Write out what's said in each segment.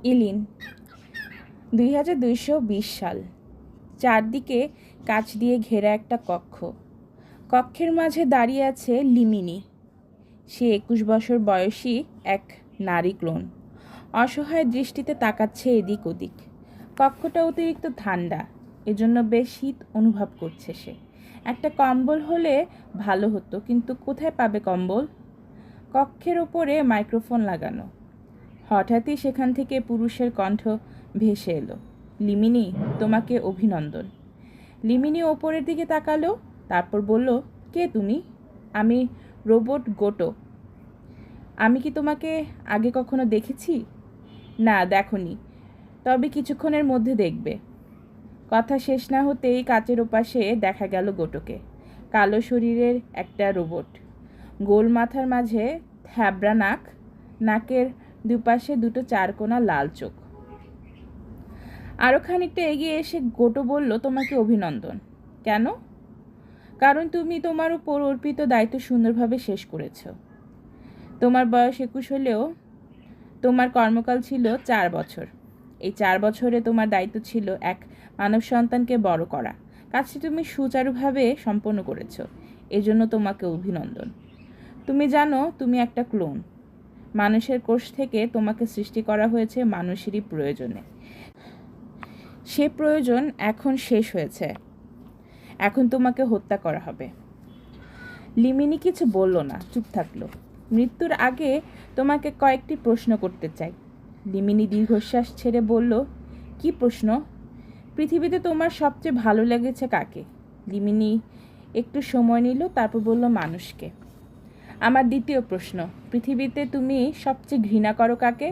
ইলিন 2220 সাল। চারদিকে কাচ দিয়ে ঘেরা একটা কক্ষ। কক্ষের মাঝে দাঁড়িয়ে আছে লিমিনি। সে 21 বছর বয়সী এক নারী ক্লোন। অসহায় দৃষ্টিতে তাকাচ্ছে এদিক ওদিক। কক্ষটা অতিরিক্ত ঠান্ডা, এজন্য বেশ শীত অনুভব করছে সে। একটা কম্বল হলে ভালো হতো, কিন্তু কোথায় পাবে কম্বল? কক্ষের ওপরে মাইক্রোফোন লাগানো। হঠাৎই সেখান থেকে পুরুষের কণ্ঠ ভেসে এলো, লিমিনি, তোমাকে অভিনন্দন। লিমিনি ওপরের দিকে তাকালো, তারপর বলল, কে তুমি? আমি রোবট গোটো। আমি কি তোমাকে আগে কখনো দেখেছি? না, দেখনি, তবে কিছুক্ষণের মধ্যে দেখবে। কথা শেষ না হতেই কাচের ওপাশে দেখা গেল গোটোকে। কালো শরীরের একটা রোবট, গোল মাথার মাঝে থ্যাবড়া নাক, নাকের দুপাশে দুটো চারকোনা লাল চোখ। আরও খানিকটা এগিয়ে এসে গোটো বলল, তোমাকে অভিনন্দন। কেন? কারণ তুমি তোমার উপর অর্পিত দায়িত্ব সুন্দরভাবে শেষ করেছ। তোমার বয়স 21 হলেও তোমার কর্মকাল ছিল 4 বছর। এই 4 বছরে তোমার দায়িত্ব ছিল এক মানব সন্তানকে বড় করা। কাজটি তুমি সুচারুভাবে সম্পন্ন করেছ, এজন্য তোমাকে অভিনন্দন। তুমি জানো তুমি একটা ক্লোন। মানুষের কোষ থেকে তোমাকে সৃষ্টি করা হয়েছে মানুষেরই প্রয়োজনে। সে প্রয়োজন এখন শেষ হয়েছে। এখন তোমাকে হত্যা করা হবে। লিমিনি কিছু বলল না, চুপ থাকলো। মৃত্যুর আগে তোমাকে কয়েকটি প্রশ্ন করতে চাই। লিমিনি দীর্ঘশ্বাস ছেড়ে বলল, কি প্রশ্ন? পৃথিবীতে তোমার সবচেয়ে ভালো লেগেছে কাকে? লিমিনি একটু সময় নিল, তারপর বলল, মানুষকে। আমার দ্বিতীয় প্রশ্ন, পৃথিবীতে তুমি সবচেয়ে ঘৃণা করো কাকে?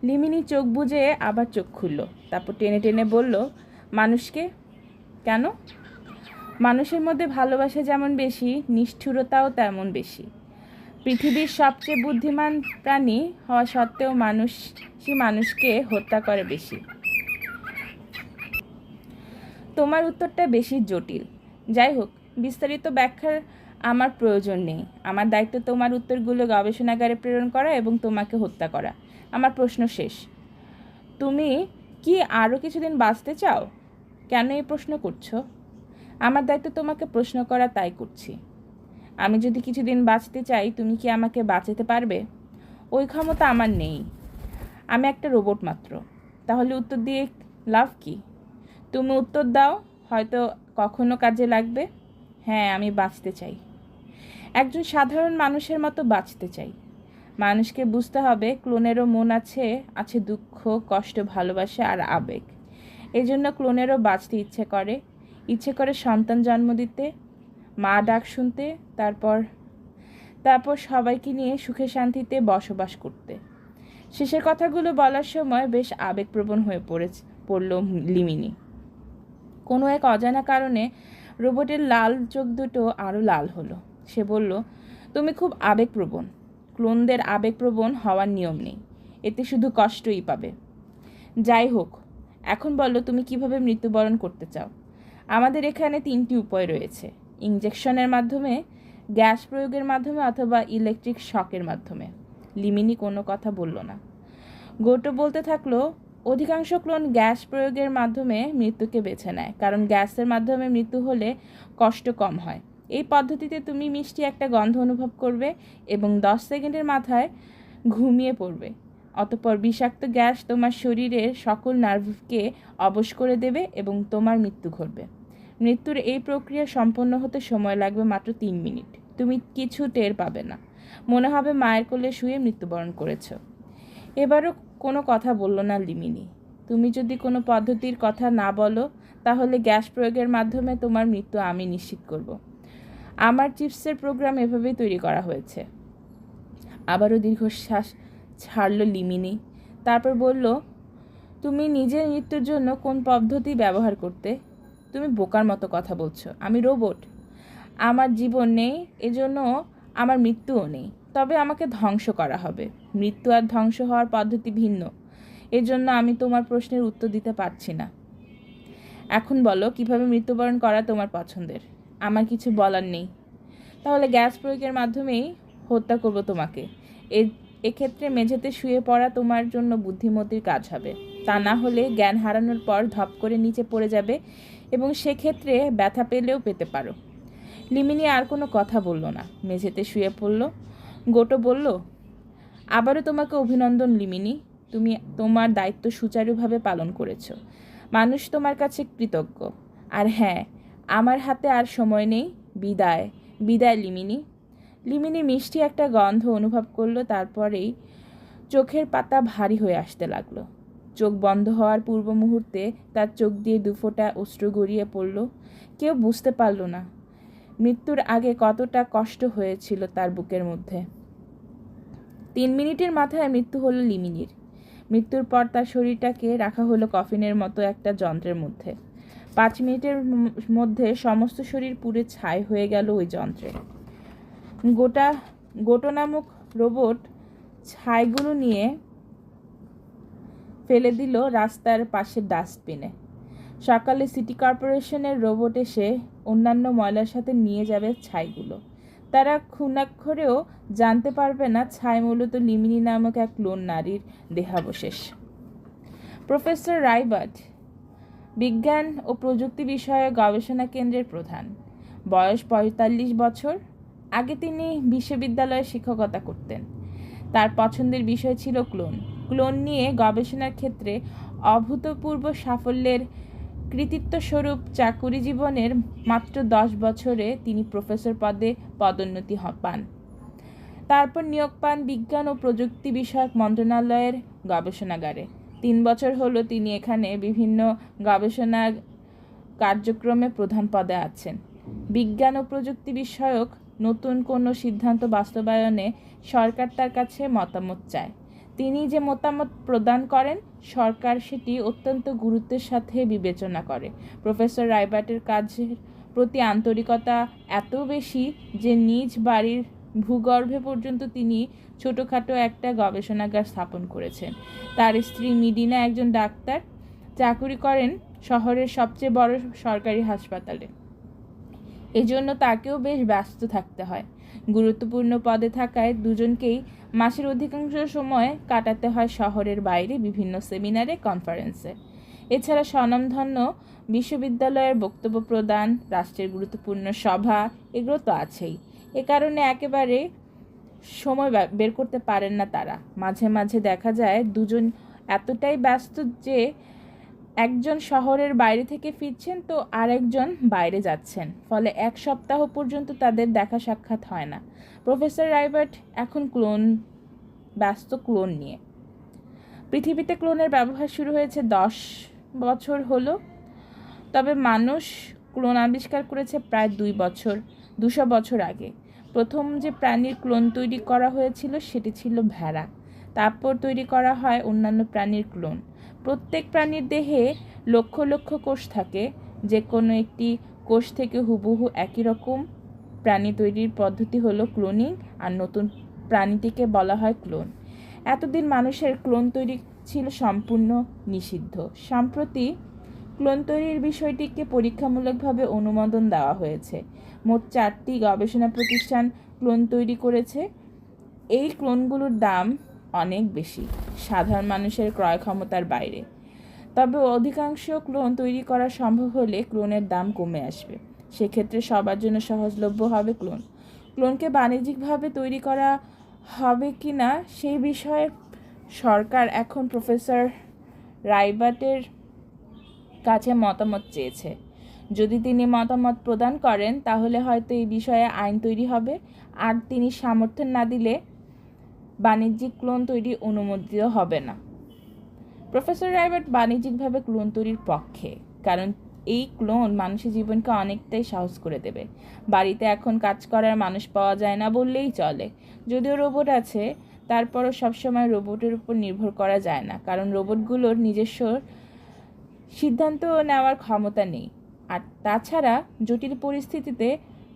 লিমিনি চোখ বুজে আবার চোখ খুলল, তারপর টেনে টেনে বলল, মানুষকে। কেন? মানুষের মধ্যে ভালোবাসা যেমন বেশি, নিষ্ঠুরতাও তেমন বেশি। পৃথিবীর সবচেয়ে বুদ্ধিমান প্রাণী হওয়া সত্ত্বেও মানুষকে হত্যা করে বেশি। তোমার উত্তরটা বেশি জটিল। যাই হোক, বিস্তারিত ব্যাখ্যার আমার প্রয়োজন নেই। আমার দায়িত্ব তোমার উত্তরগুলো গবেষণাগারে প্রেরণ করা এবং তোমাকে হত্যা করা। আমার প্রশ্ন শেষ। তুমি কি আরও কিছুদিন বাঁচতে চাও? কেন এই প্রশ্ন করছো? আমার দায়িত্ব তোমাকে প্রশ্ন করা, তাই করছি। আমি যদি কিছুদিন বাঁচতে চাই, তুমি কি আমাকে বাঁচাতে পারবে? ওই ক্ষমতা আমার নেই। আমি একটা রোবট মাত্র। তাহলে উত্তর দিয়ে লাভ কি? তুমি উত্তর দাও, হয়তো কখনো কাজে লাগবে। হ্যাঁ, আমি বাঁচতে চাই। একজন সাধারণ মানুষের মতো বাঁচতে চাই। মানুষকে বুঝতে হবে ক্লোনেরও মন আছে, আছে দুঃখ, কষ্ট, ভালোবাসা আর আবেগ। এই জন্য ক্লোনেরও বাঁচতে ইচ্ছে করে সন্তান জন্ম দিতে, মা ডাক শুনতে, তারপর সবাইকে নিয়ে সুখে শান্তিতে বসবাস করতে। শেষের কথাগুলো বলার সময় বেশ আবেগপ্রবণ হয়ে পড়ল লিমিনি। কোনো এক অজানা কারণে রোবটের লাল চোখ দুটো আরও লাল হলো। সে বলল, তুমি খুব আবেগপ্রবণ। ক্লোনদের আবেগপ্রবণ হওয়ার নিয়ম নেই, এতে শুধু কষ্টই পাবে। যাই হোক, এখন বলো তুমি কিভাবে মৃত্যুবরণ করতে চাও? আমাদের এখানে 3টি উপায় রয়েছে, ইনজেকশনের মাধ্যমে, গ্যাস প্রয়োগের মাধ্যমে অথবা ইলেকট্রিক শকের মাধ্যমে। লিমিনি কোনো কথা বলল না। গোটো বলতে থাকলো, অধিকাংশ ক্লোন গ্যাস প্রয়োগের মাধ্যমে মৃত্যুকে বেছে নেয়, কারণ গ্যাসের মাধ্যমে মৃত্যু হলে কষ্ট কম হয়। এই পদ্ধতিতে তুমি মিষ্টি একটা গন্ধ অনুভব করবে এবং 10 সেকেন্ডের মাথায় ঘুমিয়ে পড়বে। অতঃপর বিষাক্ত গ্যাস তোমার শরীরের সকল নার্ভকে অবশ করে দেবে এবং তোমার মৃত্যু ঘটবে। মৃত্যুর এই প্রক্রিয়া সম্পন্ন হতে সময় লাগবে মাত্র 3 মিনিট। তুমি কিছু টের পাবে না, মনে হবে মায়ের কোলে শুয়ে মৃত্যুবরণ করেছ। এবারও কোনো কথা বলল না লিমিনি। তুমি যদি কোনো পদ্ধতির কথা না বলো, তাহলে গ্যাস প্রয়োগের মাধ্যমে তোমার মৃত্যু আমি নিশ্চিত করব। আমার চিপসের প্রোগ্রাম এভাবেই তৈরি করা হয়েছে। আবারও দীর্ঘশ্বাস ছাড়ল লিমিনি, তারপর বলল, তুমি নিজের মৃত্যুর জন্য কোন পদ্ধতি ব্যবহার করতে? তুমি বোকার মতো কথা বলছো। আমি রোবট। আমার জীবন নেই, এজন্য আমার মৃত্যুও নেই। তবে আমাকে ধ্বংস করা হবে। মৃত্যু আর ধ্বংস হওয়ার পদ্ধতি ভিন্ন, এজন্য আমি তোমার প্রশ্নের উত্তর দিতে পারছি না। এখন বলো, কিভাবে মৃত্যুবরণ করা তোমার পছন্দের? আমার কিছু বলার নেই। তাহলে গ্যাস প্রয়োগের মাধ্যমেই হত্যা করব তোমাকে। এক্ষেত্রে মেঝেতে শুয়ে পড়া তোমার জন্য বুদ্ধিমতির কাজ হবে। তা না হলে জ্ঞান হারানোর পর ধপ করে নিচে পড়ে যাবে এবং সেক্ষেত্রে ব্যথা পেলেও পেতে পারো। লিমিনি আর কোনো কথা বলল না, মেঝেতে শুয়ে পড়ল। গোটো বলল, আবারও তোমাকে অভিনন্দন লিমিনি, তুমি তোমার দায়িত্ব সুচারুভাবে পালন করেছো। মানুষ তোমার কাছে কৃতজ্ঞ। আর হ্যাঁ, আমার হাতে আর সময় নেই। বিদায় বিদায় লিমিনি। লিমিনি মিষ্টি একটা গন্ধ অনুভব করলো, তারপরেই চোখের পাতা ভারী হয়ে আসতে লাগলো। চোখ বন্ধ হওয়ার পূর্ব মুহূর্তে তার চোখ দিয়ে দুফোঁটা অশ্রু গড়িয়ে পড়ল। কেউ বুঝতে পারল না মৃত্যুর আগে কতটা কষ্ট হয়েছিল তার বুকের মধ্যে। 3 মিনিটের মাথায় মৃত্যু হলো লিমিনির। মৃত্যুর পর তার শরীরটাকে রাখা হলো কফিনের মতো একটা যন্ত্রের মধ্যে। 5 মিনিটের মধ্যে সমস্ত শরীর পুড়ে ছাই হয়ে গেল ওই যন্ত্রে। গোটো নামক রোবট ছাইগুলো নিয়ে ফেলে দিল রাস্তার পাশের ডাস্টবিনে। সকালে সিটি কর্পোরেশনের রোবট এসে অন্যান্য ময়লার সাথে নিয়ে যাবে ছাইগুলো। তারা খুনাক্ষরেও জানতে পারবে না ছাই মূলত লিমিনি নামক এক ক্লোন নারীর দেহাবশেষ। প্রফেসর রাইবার্ট বিজ্ঞান ও প্রযুক্তি বিষয়ে গবেষণা কেন্দ্রের প্রধান। বয়স 45 বছর। আগে তিনি বিশ্ববিদ্যালয়ে শিক্ষকতা করতেন। তার পছন্দের বিষয় ছিল ক্লোন। ক্লোন নিয়ে গবেষণার ক্ষেত্রে অভূতপূর্ব সাফল্যের কৃতিত্বস্বরূপ চাকুরি জীবনের মাত্র 10 বছরে তিনি প্রফেসর পদে পদোন্নতি পান। তারপর নিয়োগ পান বিজ্ঞান ও প্রযুক্তি বিষয়ক মন্ত্রণালয়ের গবেষণাগারে। 3 বছর হলো তিনি এখানে বিভিন্ন গবেষণা কার্যক্রমে প্রধান পদে আছেন। বিজ্ঞান ও প্রযুক্তি বিষয়ক নতুন কোনো সিদ্ধান্ত বাস্তবায়নে সরকার তার কাছে মতামত চায়। তিনি যে মতামত প্রদান করেন, সরকার সেটি অত্যন্ত গুরুত্বের সাথে বিবেচনা করে। প্রফেসর রাইবার্টের কাজের প্রতি আন্তরিকতা এত বেশি যে নিজ বাড়ির ভূগর্ভে পর্যন্ত তিনি ছোটোখাটো একটা গবেষণাগার স্থাপন করেছেন। তার স্ত্রী মিডিনা একজন ডাক্তার, চাকুরি করেন শহরের সবচেয়ে বড় সরকারি হাসপাতালে। এজন্য তাকেও বেশ ব্যস্ত থাকতে হয়। গুরুত্বপূর্ণ পদে থাকায় দুজনকেই মাসের অধিকাংশ সময় কাটাতে হয় শহরের বাইরে বিভিন্ন সেমিনারে, কনফারেন্সে। এছাড়া স্বনামধন্য বিশ্ববিদ্যালয়ের বক্তব্য প্রদান, রাষ্ট্রের গুরুত্বপূর্ণ সভা, এগুলো তো আছেই। এ কারণে একেবারে সময় বের করতে পারেন না তারা। মাঝে মাঝে দেখা যায় দুজন এতটাই ব্যস্ত যে একজন শহরের বাইরে থেকে ফিরছেন তো আরেকজন বাইরে যাচ্ছেন, ফলে 1 সপ্তাহ পর্যন্ত তাদের দেখা সাক্ষাৎ হয় না। প্রফেসর রাইবার্ট এখন ব্যস্ত ক্লোন নিয়ে। পৃথিবীতে ক্লোনের ব্যবহার শুরু হয়েছে 10 বছর হলো, তবে মানুষ ক্লোন আবিষ্কার করেছে প্রায় 200 বছর আগে। প্রথম যে প্রাণীর ক্লোন তৈরি করা হয়েছিল সেটি ছিল ভেড়া। তারপর তৈরি করা হয় অন্যান্য প্রাণীর ক্লোন। প্রত্যেক প্রাণীর দেহে লক্ষ লক্ষ কোষ থাকে। যে কোনো একটি কোষ থেকে হুবহু একই রকম প্রাণী তৈরির পদ্ধতি হলো ক্লোনিং, আর নতুন প্রাণীটিকে বলা হয় ক্লোন। এতদিন মানুষের ক্লোন তৈরি ছিল সম্পূর্ণ নিষিদ্ধ। সম্প্রতি ক্লোন তৈরির বিষয়টিকে পরীক্ষামূলকভাবে অনুমোদন দেওয়া হয়েছে। মোট 4টি গবেষণা প্রতিষ্ঠান ক্লোন তৈরি করেছে। এই ক্লোনগুলোর দাম অনেক বেশি, সাধারণ মানুষের ক্রয় ক্ষমতার বাইরে। তবে অধিকাংশ ক্লোন তৈরি করা সম্ভব হলে ক্লোনের দাম কমে আসবে। সেক্ষেত্রে সবার জন্য সহজলভ্য হবে ক্লোন। ক্লোনকে বাণিজ্যিকভাবে তৈরি করা হবে কি না সেই বিষয়ে সরকার এখন প্রফেসর রাইবার্টের কাছে মতামত চেয়েছে। যদি তিনি মতামত প্রদান করেন তাহলে হয়তো এই বিষয়ে আইন তৈরি হবে, আর তিনি সমর্থন না দিলে বাণিজ্যিক ক্লোন তৈরি অনুমোদিত হবে না। প্রফেসর রাইবার্ট বাণিজ্যিকভাবে ক্লোন তৈরির পক্ষে, কারণ এই ক্লোন মানুষের জীবনকে অনেকটাই সহজ করে দেবে। বাড়িতে এখন কাজ করার মানুষ পাওয়া যায় না বললেই চলে। যদিও রোবট আছে, তারপরও সবসময় রোবটের উপর নির্ভর করা যায় না, কারণ রোবটগুলোর নিজস্ব সিদ্ধান্ত নেওয়ার ক্ষমতা নেই। আর তাছাড়া জটিল পরিস্থিতিতে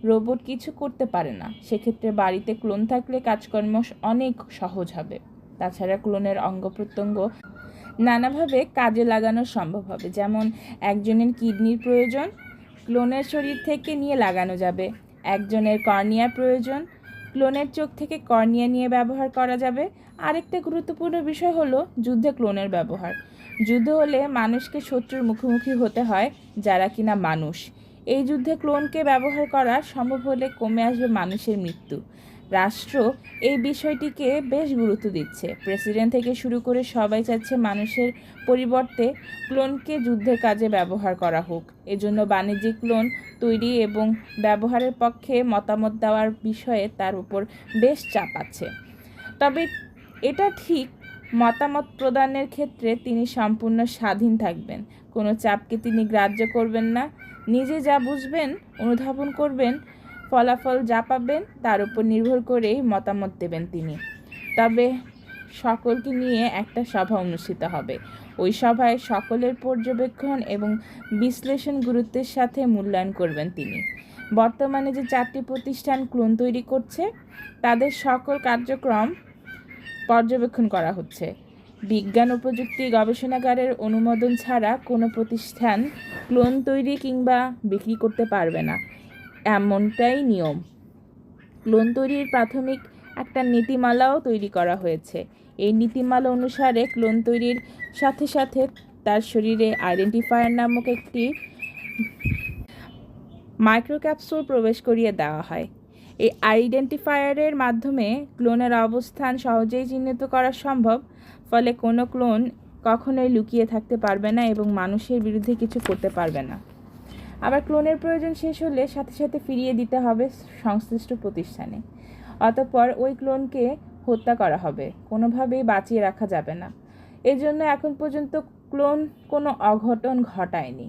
রোবট কিছু করতে পারে না। সেক্ষেত্রে বাড়িতে ক্লোন থাকলে কাজকর্ম অনেক সহজ হবে। তাছাড়া ক্লোনের অঙ্গ প্রত্যঙ্গ নানাভাবে কাজে লাগানো সম্ভব হবে। যেমন একজনের কিডনির প্রয়োজন, ক্লোনের শরীর থেকে নিয়ে লাগানো যাবে। একজনের কর্নিয়ার প্রয়োজন, ক্লোনের চোখ থেকে কর্নিয়া নিয়ে ব্যবহার করা যাবে। আরেকটা গুরুত্বপূর্ণ বিষয় হলো যুদ্ধে ক্লোনের ব্যবহার। যুদ্ধ হলে মানুষকে শত্রুর মুখোমুখি হতে হয়, যারা কিনা মানুষ। এই যুদ্ধে ক্লোনকে ব্যবহার করা সম্ভব হলে কমে আসবে মানুষের মৃত্যু। রাষ্ট্র এই বিষয়টিকে বেশ গুরুত্ব দিচ্ছে। প্রেসিডেন্ট থেকে শুরু করে সবাই চাচ্ছে মানুষের পরিবর্তে ক্লোনকে যুদ্ধের কাজে ব্যবহার করা হোক। এজন্য বাণিজ্যিক ক্লোন তৈরি এবং ব্যবহারের পক্ষে মতামত দেওয়ার বিষয়ে তার উপর বেশ চাপ আছে। তবে এটা ঠিক, মতামত প্রদানের ক্ষেত্রে তিনি সম্পূর্ণ স্বাধীন থাকবেন। কোনো চাপকে তিনি গ্রাহ্য করবেন না। নিজে যা বুঝবেন, অনুধাবন করবেন, ফলাফল যা পাবেন তার উপর নির্ভর করেই মতামত দেবেন তিনি। তবে সকলকে নিয়ে একটা সভা অনুষ্ঠিত হবে। ওই সভায় সকলের পর্যবেক্ষণ এবং বিশ্লেষণ গুরুত্বের সাথে মূল্যায়ন করবেন তিনি। বর্তমানে যে 4টি প্রতিষ্ঠান ক্লোন তৈরি করছে তাদের সকল কার্যক্রম পর্যবেক্ষণ করা হচ্ছে। বিজ্ঞান ও প্রযুক্তি গবেষণাগারের অনুমোদন ছাড়া কোনো প্রতিষ্ঠান ক্লোন তৈরি কিংবা বিক্রি করতে পারবে না, এমনটাই নিয়ম। ক্লোন তৈরির প্রাথমিক একটা নীতিমালাও তৈরি করা হয়েছে। এই নীতিমালা অনুসারে ক্লোন তৈরির সাথে সাথে তার শরীরে আইডেন্টিফায়ার নামক একটি মাইক্রোক্যাপসুল প্রবেশ করিয়ে দেওয়া হয়। এই আইডেন্টিফায়ারের মাধ্যমে ক্লোনের অবস্থান সহজেই চিহ্নিত করা সম্ভব। ফলে কোনো ক্লোন কখনোই লুকিয়ে থাকতে পারবে না এবং মানুষের বিরুদ্ধে কিছু করতে পারবে না। আবার ক্লোনের প্রয়োজন শেষ হলে সাথে সাথে ফিরিয়ে দিতে হবে সংশ্লিষ্ট প্রতিষ্ঠানে। অতঃপর ওই ক্লোনকে হত্যা করা হবে, কোনোভাবেই বাঁচিয়ে রাখা যাবে না। এজন্য এখন পর্যন্ত ক্লোন কোনো অঘটন ঘটায়নি,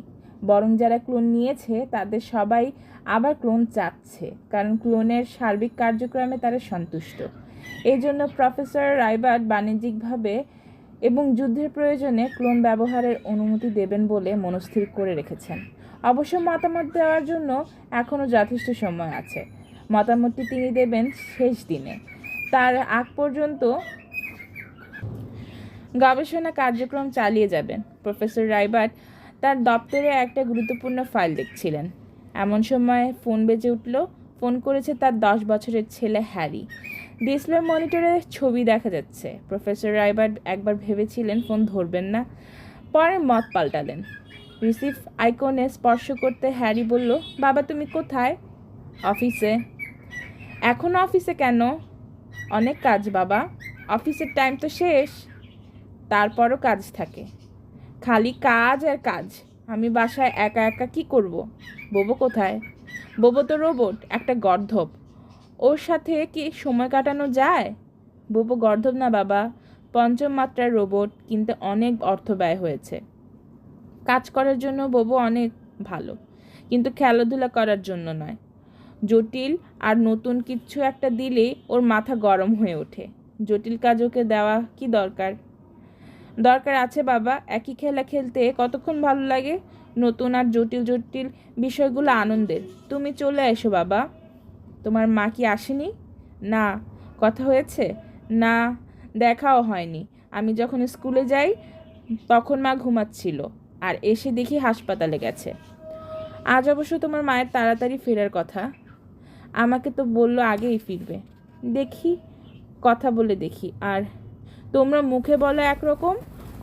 বরং যারা ক্লোন নিয়েছে তাদের সবাই আবার ক্লোন চাচ্ছে, কারণ ক্লোনের সার্বিক কার্যক্রমে তারা সন্তুষ্ট। এই জন্য প্রফেসর রাইবার্ট বাণিজ্যিকভাবে এবং যুদ্ধের প্রয়োজনে ক্লোন ব্যবহারের অনুমতি দেবেন বলে মনস্থির করে রেখেছেন। অবশ্য মতামত দেওয়ার জন্য এখনও যথেষ্ট সময় আছে। মতামতটি তিনি দেবেন শেষ দিনে। তার আগ পর্যন্ত গবেষণা কার্যক্রম চালিয়ে যাবেন। প্রফেসর রাইবার্ট তার দপ্তরে একটা গুরুত্বপূর্ণ ফাইল দেখছিলেন। এমন সময় ফোন বেজে উঠল। ফোন করেছে তার 10 বছরের ছেলে হ্যারি। ডিসপ্লে মনিটরে ছবি দেখা যাচ্ছে। প্রফেসর রাইবার্ট একবার ভেবেছিলেন ফোন ধরবেন না, পরে মত পাল্টালেন। রিসিভ আইকনে স্পর্শ করতে হ্যারি বলল, বাবা তুমি কোথায়? অফিসে। এখনও অফিসে কেন? অনেক কাজ বাবা, অফিসের টাইম তো শেষ। তারপরও কাজ থাকে, খালি কাজ আর কাজ। আমি বাসায় একা একা কি করব? বোবো কোথায়? বোবো তো রোবট, একটা গর্ধব। ওর সাথে কি সময় কাটানো যায়? বোবো গর্ধব না বাবা, 5ম মাত্রার রোবট, কিন্তু অনেক অর্থ ব্যয় হয়েছে। কাজ করার জন্য বোবো অনেক ভালো, কিন্তু খেলাধুলা করার জন্য নয়। জটিল আর নতুন কিছু একটা দিলেই ওর মাথা গরম হয়ে ওঠে। জটিল কাজ ওকে দেওয়া কি দরকার? দরকার আছে বাবা, একই খেলা খেলতে কতক্ষণ ভালো লাগে। নতুন আর জটিল জটিল বিষয়গুলো আনন্দের। তুমি চলে এসো বাবা। তোমার মা কি আসেনি? না। কথা হয়েছে? না, দেখাও হয়নি। আমি যখন স্কুলে যাই তখন মা ঘুমাচ্ছিল, আর এসে দেখি হাসপাতালে গেছে। আজ অবশ্য তোমার মায়ের তাড়াতাড়ি ফেরার কথা। আমাকে তো বললো আগেই ফিরবে। দেখি, কথা বলে দেখি। আর তোমরা মুখে বলো একরকম,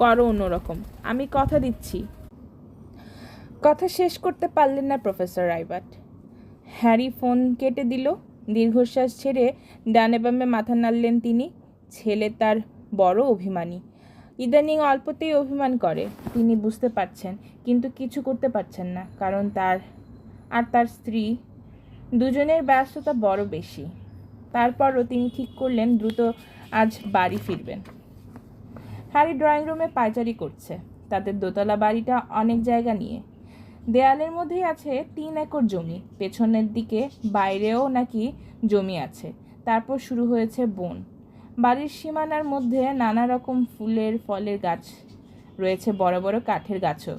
করো অন্যরকম। আমি কথা দিচ্ছি। কথা শেষ করতে পারলেন না প্রফেসর রাইবার্ট। হ্যারি ফোন কেটে দিল। দীর্ঘশ্বাস ছেড়ে ডানে বামে মাথা নাড়লেন তিনি। ছেলে তার বড় অভিমানী। ইদানিং অল্পতেই অভিমান করে, তিনি বুঝতে পারছেন, কিন্তু কিছু করতে পারছেন না, কারণ তার স্ত্রী দুজনের ব্যস্ততা বড় বেশি। তারপরও তিনি ঠিক করলেন দ্রুত আজ বাড়ি ফিরবেন। হ্যারি ড্রয়িং রুমে পায়চারি করছে। তাদের দোতলা বাড়িটা অনেক জায়গা নিয়ে। দেয়ালের মধ্যেই আছে 3 একর জমি। পেছনের দিকে বাইরেও নাকি জমি আছে। তারপর শুরু হয়েছে বন। বাড়ির সীমানার মধ্যে নানা রকম ফুলের ফলের গাছ রয়েছে, বড় বড় কাঠের গাছও।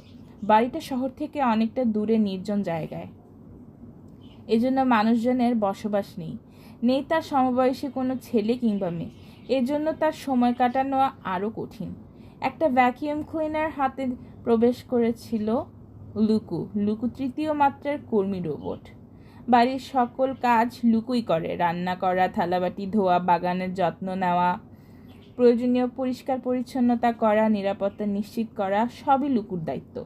বাড়িটা শহর থেকে অনেকটা দূরে নির্জন জায়গায়। এজন্য মানুষজনের বসবাস নেই তার সমবয়সী কোনো ছেলে কিংবা মেয়ে। এজন্য তার সময় কাটানো আরও কঠিন। একটা ভ্যাকিউম ক্লিনার হাতে প্রবেশ করেছিল লুকু 3য় মাত্রার কর্মী রোবট। বাড়ির সকল কাজ লুকুই করে, রান্না করা, থালাবাটি ধোয়া, বাগানের যত্ন নেওয়া, প্রয়োজনীয় পরিষ্কার পরিচ্ছন্নতা করা, নিরাপত্তা নিশ্চিত করা, সবই লুকুর দায়িত্ব।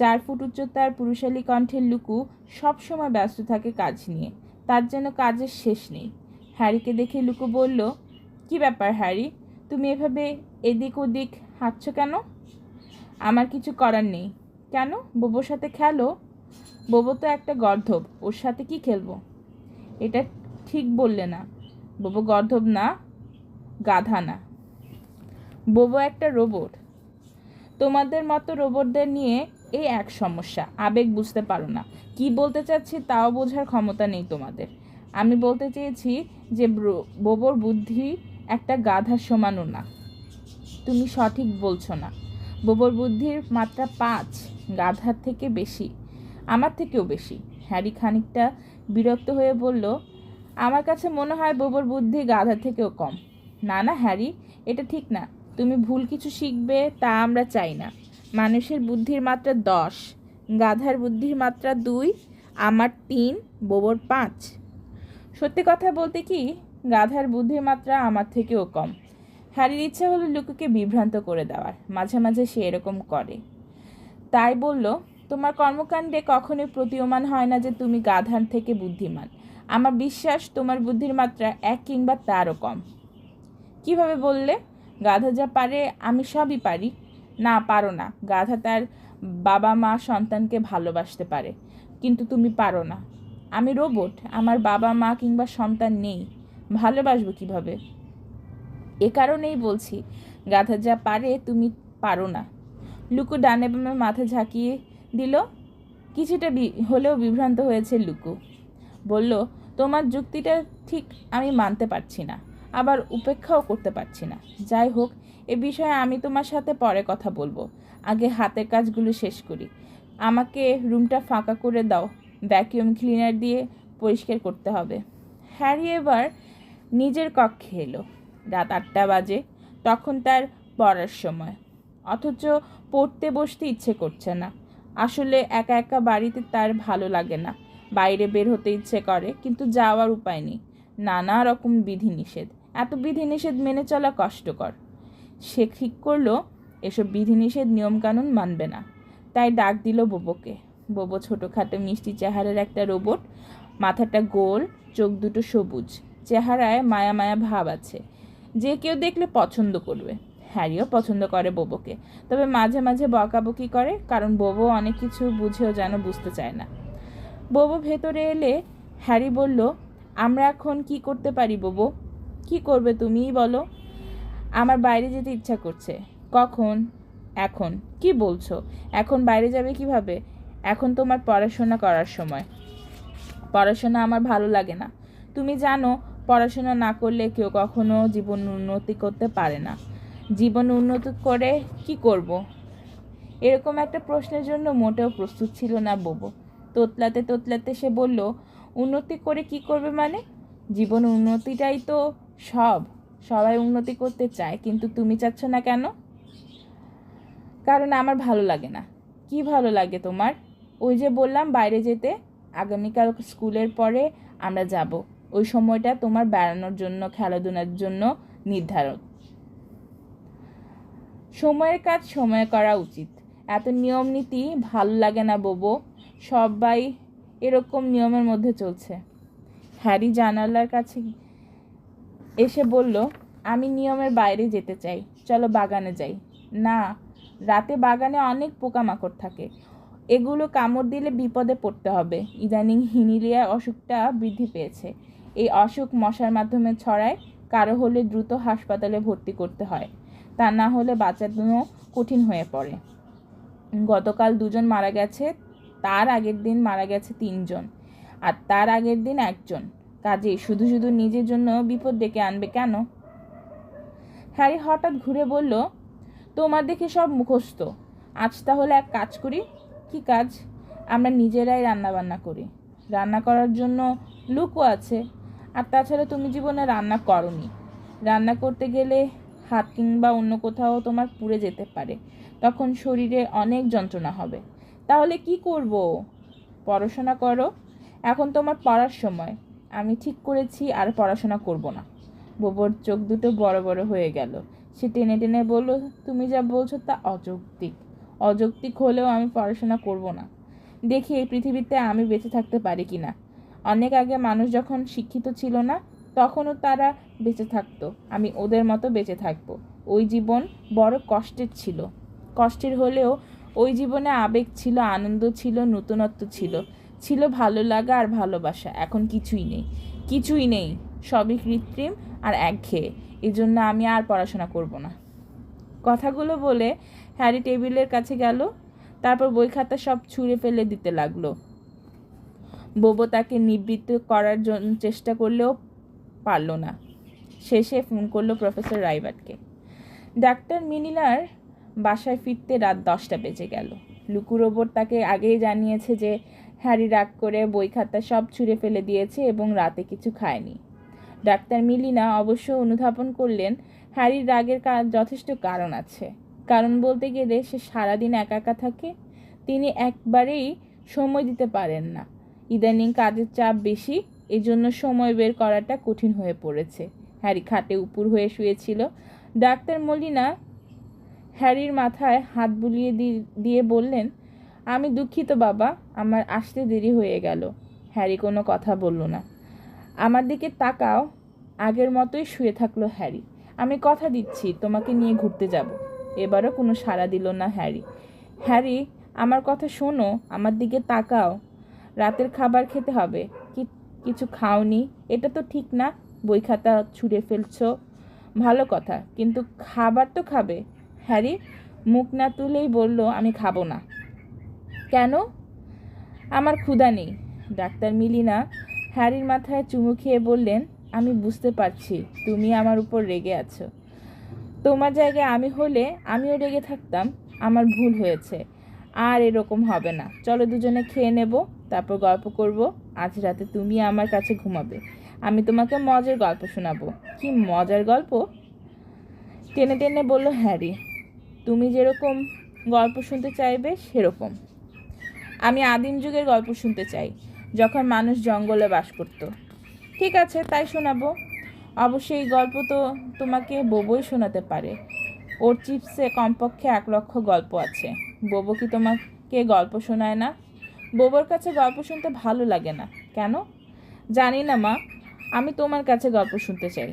4 ফুট উচ্চতার পুরুষালী কণ্ঠের লুকু সবসময় ব্যস্ত থাকে কাজ নিয়ে, তার যেন কাজের শেষ নেই। হ্যারিকে দেখে লুকু বলল, কি ব্যাপার হ্যারি, তুমি এভাবে এদিক ওদিক হাঁটছো কেন? আমার কিছু করার নেই। কেন? বোবোর সাথে খেলো। বোবো তো একটা গর্দভ, ওর সাথে কি খেলবো? এটা ঠিক বললে না। বোবো গর্দভ না, গাধা না, বোবো একটা রোবট। তোমাদের মতো রোবটদের নিয়ে এই এক সমস্যা, আবেগ বুঝতে পারো না। কি বলতে চাচ্ছি তাও বোঝার ক্ষমতা নেই তোমাদের। আমি বলতে চেয়েছি যে বোবোর বুদ্ধি একটা গাধার সমানও না। তুমি সঠিক বলছো না। বোবোর বুদ্ধির মাত্রা 5, গাধার থেকে বেশি, আমার থেকেও বেশি। হ্যারি খানিকটা বিরক্ত হয়ে বলল, আমার কাছে মনে হয় বোবোর বুদ্ধি গাধার থেকেও কম। না না হ্যারি, এটা ঠিক না। তুমি ভুল কিছু শিখবে তা আমরা চাই না। মানুষের বুদ্ধির মাত্রা 10, গাধার বুদ্ধির মাত্রা 2, আমার 3, বোবোর 5। সত্যি কথা বলতে কি, গাধার বুদ্ধির মাত্রা আমার থেকেও কম। হ্যারির ইচ্ছা হলো লুকুকে বিভ্রান্ত করে দেওয়ার, মাঝে মাঝে সে এরকম করে। তাই বলল, তোমার কর্মকাণ্ডে কখনোই প্রতীয়মান হয় না যে তুমি গাধার থেকে বুদ্ধিমান। আমার বিশ্বাস তোমার বুদ্ধির মাত্রা 1 কিংবা তারও কম। কিভাবে বললে? গাধা যা পারে আমি সবই পারি। না, পারো না। গাধা তার বাবা মা সন্তানকে ভালোবাসতে পারে, কিন্তু তুমি পারো না। আমি রোবট, আমার বাবা মা কিংবা সন্তান নেই, ভালোবাসবো কিভাবে? এ কারণেই বলছি, গাধা যা পারে তুমি পারো না। লুকু ডানে বামে মাথা ঝাঁকিয়ে দিল। কিছুটা হলেও বিভ্রান্ত হয়েছে লুকু। বলল, তোমার যুক্তিটা ঠিক আমি মানতে পারছি না, আবার উপেক্ষাও করতে পারছি না। যাই হোক, এ বিষয়ে আমি তোমার সাথে পরে কথা বলবো। আগে হাতের কাজগুলো শেষ করি। আমাকে রুমটা ফাঁকা করে দাও, ভ্যাকিউম ক্লিনার দিয়ে পরিষ্কার করতে হবে। হ্যারি এবার নিজের কক্ষে এলো। রাত 8টা বাজে, তখন তার পড়ার সময়। অথচ পড়তে বসতে ইচ্ছে করছে না। আসলে একা একা বাড়িতে তার ভালো লাগে না। বাইরে বের হতে ইচ্ছে করে, কিন্তু যাওয়ার উপায় নেই। নানা রকম বিধিনিষেধ, এত বিধিনিষেধ মেনে চলা কষ্টকর। সে ঠিক করলো এসব বিধিনিষেধ নিয়মকানুন মানবে না। তাই ডাক দিল বোবোকে। বোবো ছোটোখাটো মিষ্টি চেহারার একটা রোবট, মাথাটা গোল, চোখ দুটো সবুজ, চেহারায় মায়া মায়া ভাব আছে, যে কেউ দেখলে পছন্দ করবে। হ্যারিও পছন্দ করে বোবোকে, তবে মাঝে মাঝে বকাবকি করে, কারণ বোবো অনেক কিছু বুঝেও যেন বুঝতে চায় না। বোবো ভেতরে এলে হ্যারি বলল, আমরা এখন কি করতে পারি বোবো? কি করবে তুমিই বলো। আমার বাইরে যেতে ইচ্ছা করছে। কখন? এখন। কি বলছো? এখন বাইরে যাবে কিভাবে? এখন তোমার পড়াশোনা করার সময়। পড়াশোনা আমার ভালো লাগে না। তুমি জানো, পড়াশোনা না করলে কেউ কখনো জীবন উন্নতি করতে পারে না। জীবন উন্নতি করে কি করব? এরকম একটা প্রশ্নের জন্য মোটেও প্রস্তুত ছিল না বোবো। তোতলাতে তোতলাতে সে বলল, উন্নতি করে কি করবে মানে? জীবন উন্নতিটাই তো সবাই উন্নতি করতে চায়, কিন্তু তুমি চাচ্ছ না কেন? কারণ আমার ভালো লাগে না। কি ভালো লাগে তোমার? ওই যে বললাম বাইরে যেতে। আগামীকাল স্কুলের পরে আমরা যাব। ওই সময়টা তোমার বেড়ানোর জন্য, খেলাধুলার জন্য নির্ধারণ। সময়ের কাজ সময়ে করা উচিত। এত নিয়ম নীতি ভালো লাগে না বোবো। সবাই এরকম নিয়মের মধ্যে চলছে। হ্যারি জানালার কাছে এসে বলল, আমি নিয়মের বাইরে যেতে চাই। চলো বাগানে যাই। না, রাতে বাগানে অনেক পোকামাকড় থাকে, এগুলো কামড় দিলে বিপদে পড়তে হবে। ইদানিং হিনিলিয়া অসুখটা বৃদ্ধি পেয়েছে। এই অসুখ মশার মাধ্যমে ছড়ায়। কারো হলে দ্রুত হাসপাতালে ভর্তি করতে হয়, তা না হলে বাঁচানো কঠিন হয়ে পড়ে। গতকাল 2 জন মারা গেছে, তার আগের দিন মারা গেছে 3 জন, আর তার আগের দিন 1 জন। কাজেই শুধু শুধু নিজের জন্য বিপদ ডেকে আনবে কেন? হ্যারি হঠাৎ ঘুরে বলল, তোমার দেখে সব মুখস্থ। আজ তাহলে এক কাজ করি। কি কাজ? আমরা নিজেরাই রান্না বান্না করি। রান্না করার জন্য লুকও আছে। আর তাছাড়া তুমি জীবনে রান্না করোনি। রান্না করতে গেলে হাত কিংবা অন্য কোথাও তোমার পুড়ে যেতে পারে, তখন শরীরে অনেক যন্ত্রণা হবে। তাহলে কি করব? পড়াশোনা করো। এখন তোমার পড়ার সময়। আমি ঠিক করেছি আর পড়াশোনা করব না। বোবোর চোখ দুটো বড় বড় হয়ে গেল। সে টেনে টেনে বলল, তুমি যা বলছো তা অযৌক্তিক। অযৌক্তিক হলেও আমি পড়াশোনা করব না। দেখি এই পৃথিবীতে আমি বেঁচে থাকতে পারি কি না। অনেক আগে মানুষ যখন শিক্ষিত ছিল না, তখনও তারা বেঁচে থাকতো। আমি ওদের মতো বেঁচে থাকবো। ওই জীবন বড় কষ্টের ছিল। কষ্টের হলেও ওই জীবনে আবেগ ছিল, আনন্দ ছিল, নতুনত্ব ছিল, ছিল ভালো লাগা আর ভালোবাসা। এখন কিছুই নেই, কিছুই নেই। সবই কৃত্রিম আর একঘেয়ে। এই জন্য আমি আর পড়াশোনা করব না। কথাগুলো বলে হ্যারি টেবিলের কাছে গেল। তারপর বই খাতা সব ছুঁড়ে ফেলে দিতে লাগলো। বোবো তাকে নিবৃত্ত করার জন্য চেষ্টা করলেও পারল না। শেষে ফোন করলো প্রফেসর রাইবার্টকে। ডাক্তার মিলিনার বাসায় ফিরতে রাত 10টা বেজে গেল। লুকু রোবট তাকে আগেই জানিয়েছে যে হ্যারি রাগ করে বই খাতা সব ছুঁড়ে ফেলে দিয়েছে এবং রাতে কিছু খায়নি। ডাক্তার মিলিনা অবশ্য অনুধাবন করলেন হ্যারির রাগের যথেষ্ট কারণ আছে। কারণ বলতে গেলে সে সারাদিন একা একা থাকে। তিনি একবারেই সময় দিতে পারেন না। ইদানিং কাজের চাপ বেশি, এজন্য সময় বের করাটা কঠিন হয়ে পড়েছে। হ্যারি খাটে উপুর হয়ে শুয়েছিল। ডাক্তার মলিনা হ্যারির মাথায় হাত বুলিয়ে দিয়ে বললেন, আমি দুঃখিত বাবা, আমার আসতে দেরি হয়ে গেল। হ্যারি কোনো কথা বলল না। আমার দিকে তাকাও। আগের মতোই শুয়ে থাকলো হ্যারি। আমি কথা দিচ্ছি তোমাকে নিয়ে ঘুরতে যাব। এবারও কোনো সাড়া দিল না হ্যারি। হ্যারি, আমার কথা শোনো, আমার দিকে তাকাও। রাতের খাবার খেতে হবে। কিছু খাওনি, এটা তো ঠিক না। বই খাতা ছুঁড়ে ফেলছো, ভালো কথা, কিন্তু খাবার তো খাবে। হ্যারি মুখ না তুলেই বলল, আমি খাবো না। কেন? আমার ক্ষুধা নেই। ডাক্তার মিলিনা হ্যারির মাথায় চুমু খেয়ে বললেন, আমি বুঝতে পারছি তুমি আমার উপর রেগে আছো। তোমার জায়গায় আমি হলে আমিও রেগে থাকতাম। আমার ভুল হয়েছে, আর এরকম হবে না। চলো দুজনে খেয়ে নেব, তারপর গল্প করব। আজ রাতে তুমি আমার কাছে ঘুমাবে। আমি তোমাকে মজার গল্প শোনাবো। কি মজার গল্প? টেনে টেনে বলল হ্যারি। তুমি যেরকম গল্প শুনতে চাইবে সেরকম। আমি আদিম যুগের গল্প শুনতে চাই, যখন মানুষ জঙ্গলে বাস করত। ঠিক আছে, তাই শোনাবো। অবশ্যই এই গল্প তো তোমাকে বোবোই শোনাতে পারে। ওর চিপসে কমপক্ষে 1,00,000 গল্প আছে। বোবো কি তোমাকে গল্প শোনায় না? বোবোর কাছে গল্প শুনতে ভালো লাগে না। কেন? জানি না মা, আমি তোমার কাছে গল্প শুনতে চাই।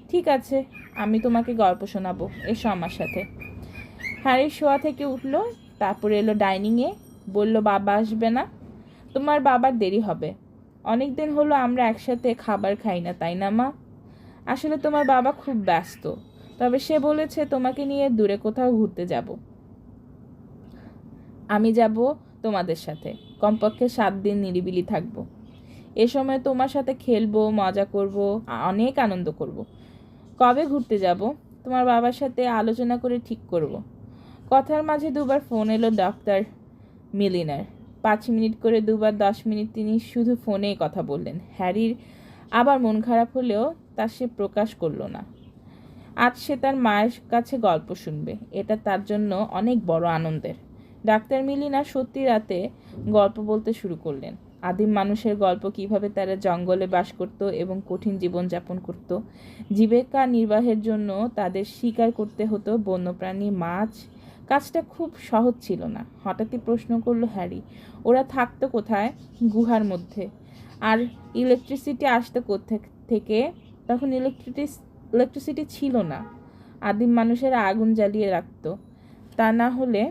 ঠিক আছে, আমি তোমাকে গল্প শোনাবো, এসো আমার সাথে। হ্যারি শোয়া থেকে উঠলো, তারপরে এলো ডাইনিংয়ে। বলল, বাবা আসবে না? তোমার বাবার দেরি হবে। অনেক দিন হলো আমরা একসাথে খাবার খাই না, তাই না মা? আসলে তোমার বাবা খুব ব্যস্ত, তবে সে বলেছে তোমাকে নিয়ে দূরে কোথাও ঘুরতে যাব। আমি যাব তোমাদের সাথে। কমপক্ষে 7 দিন নিরিবিলি থাকবো। এ সময় তোমার সাথে খেলবো, মজা করব, অনেক আনন্দ করব। কবে ঘুরতে যাব তোমার বাবার সাথে আলোচনা করে ঠিক করব। কথার মাঝে দুবার ফোন এলো ডাক্তার মিলিনার। 5 মিনিট করে দুবার 10 মিনিট তিনি শুধু ফোনেই কথা বললেন। হ্যারির আবার মন খারাপ হলেও তা সে প্রকাশ করলো না। আজ সে তার মায়ের কাছে গল্প শুনবে, এটা তার জন্য অনেক বড় আনন্দের। ডাক্তার মিলিনা সত্যি রাতে গল্প বলতে শুরু করলেন। আদিম মানুষের গল্প, কিভাবে তারা জঙ্গলে বাস করত এবং কঠিন জীবনযাপন করত। জীবিকা নির্বাহের জন্য তাদের শিকার করতে হতো বন্যপ্রাণী, মাছ। কাজটা খুব সহজ ছিল না। হঠাৎই প্রশ্ন করলো হ্যারি, ওরা থাকতো কোথায়? গুহার মধ্যে। আর ইলেকট্রিসিটি আসতো থেকে? তখন ইলেকট্রিসিটি ছিল না। আদিম মানুষেরা আগুন জ্বালিয়ে রাখতো, তা না হলে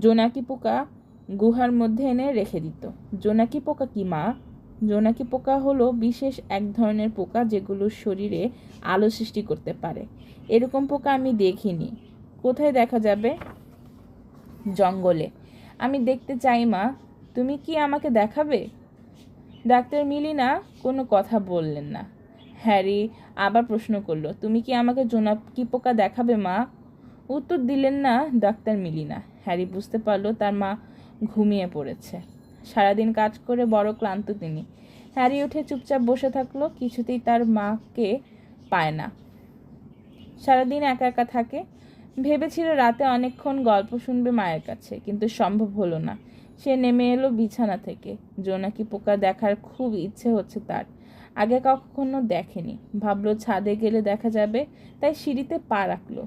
জোনাকি পোকা গুহার মধ্যে এনে রেখে দিত। জোনাকি পোকা কি মা? জোনাকি পোকা হলো বিশেষ এক ধরনের পোকা যেগুলোর শরীরে আলো সৃষ্টি করতে পারে। এরকম পোকা আমি দেখিনি। কোথায় দেখা যাবে? জঙ্গলে। আমি দেখতে চাই মা, তুমি কি আমাকে দেখাবে? ডাক্তার মিলিনা কোনো কথা বললেন না। হ্যারি আবার প্রশ্ন করলো, তুমি কি আমাকে জোনাকি পোকা দেখাবে মা? উত্তর দিলেন না ডাক্তার মিলিনা। হ্যারি বুঝতে পারল তার মা ঘুমিয়ে পড়েছে। সারাদিন কাজ করে বড় ক্লান্ত তিনি। হ্যারি উঠে চুপচাপ বসে থাকলো। কিছুতেই তার মাকে পায় না। সারাদিন একা একা থাকে। ভেবেছিল রাতে অনেকক্ষণ গল্প শুনবে মায়ের কাছে, কিন্তু সম্ভব হলো না। সে নেমে এলো বিছানা থেকে। জোনাকি পোকা দেখার খুব ইচ্ছে হচ্ছে তার। আগে কখনো দেখেনি। ভাবলো ছাদে গেলে দেখা যাবে, তাই সিঁড়িতে পা রাখলো।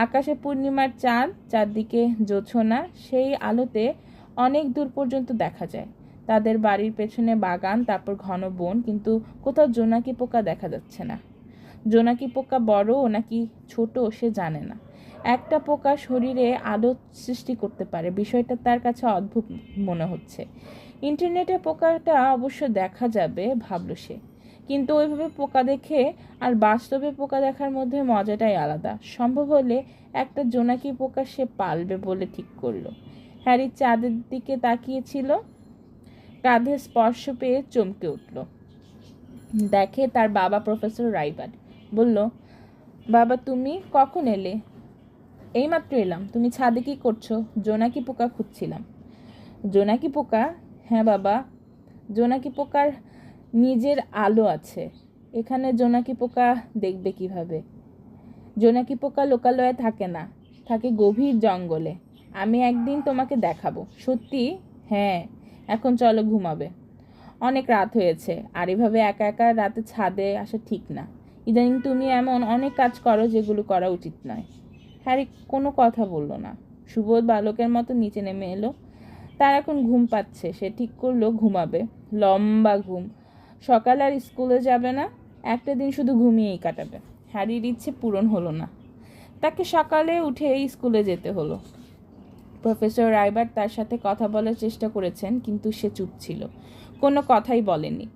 আকাশে পূর্ণিমার চাঁদ, চারদিকে জোছনা, সেই আলোতে অনেক দূর পর্যন্ত দেখা যায়। তাদের বাড়ির পেছনে বাগান, তারপর ঘন বন, কিন্তু কোথাও জোনাকি পোকা দেখা যাচ্ছে না। জোনাকি পোকা বড় নাকি ছোট সে জানে না। একটা পোকা শরীরে আলো সৃষ্টি করতে পারে, বিষয়টা তার কাছে অদ্ভুত মনে হচ্ছে। ইন্টারনেটে পোকাটা অবশ্য দেখা যাবে ভাবল সে, কিন্তু ওইভাবে পোকা দেখে আর বাস্তবে পোকা দেখার মধ্যে মজাটাই আলাদা। সম্ভব হলে একটা জোনাকি পোকা সে পালবে বলে ঠিক করলো। হ্যারি চাঁদের দিকে তাকিয়েছিল, কাঁধে স্পর্শ পেয়ে চমকে উঠল। দেখে তার বাবা প্রফেসর রাইবার্ড। বলল, বাবা তুমি কখন এলে? এইমাত্র এলাম। তুমি ছাদে কি করছো? জোনাকি পোকা খুঁজছিলাম। জোনাকি পোকা? হ্যাঁ বাবা, জোনাকি পোকার নিজের আলো আছে। এখানে জোনাকি পোকা দেখবে কিভাবে? জোনাকি পোকা লোকালয়ে থাকে না, থাকে গভীর জঙ্গলে। আমি একদিন তোমাকে দেখাবো। সত্যি? হ্যাঁ। এখন চলো, ঘুমাবে। অনেক রাত হয়েছে, আর এভাবে একা একা রাতে ছাদে আসা ঠিক না। ইদানিং তুমি এমন অনেক কাজ করো যেগুলো করা উচিত নয়। হ্যারি কোনো কথা বলল না। সুবোধ বালকের মতো নিচে নেমে এলো। তার এখন ঘুম পাচ্ছে। সে ঠিক করলো ঘুমাবে, লম্বা ঘুম। সকালে আর স্কুলে যাবে না, একটা দিন শুধু ঘুমিয়েই কাটাবে। হ্যারির ইচ্ছে পূরণ হলো না। তাকে সকালে উঠে স্কুলে যেতে হলো। প্রফেসর রাইবার্ড তার সাথে কথা বলার চেষ্টা করেছেন, কিন্তু সে চুপ ছিল, কোনো কথাই বলেনি।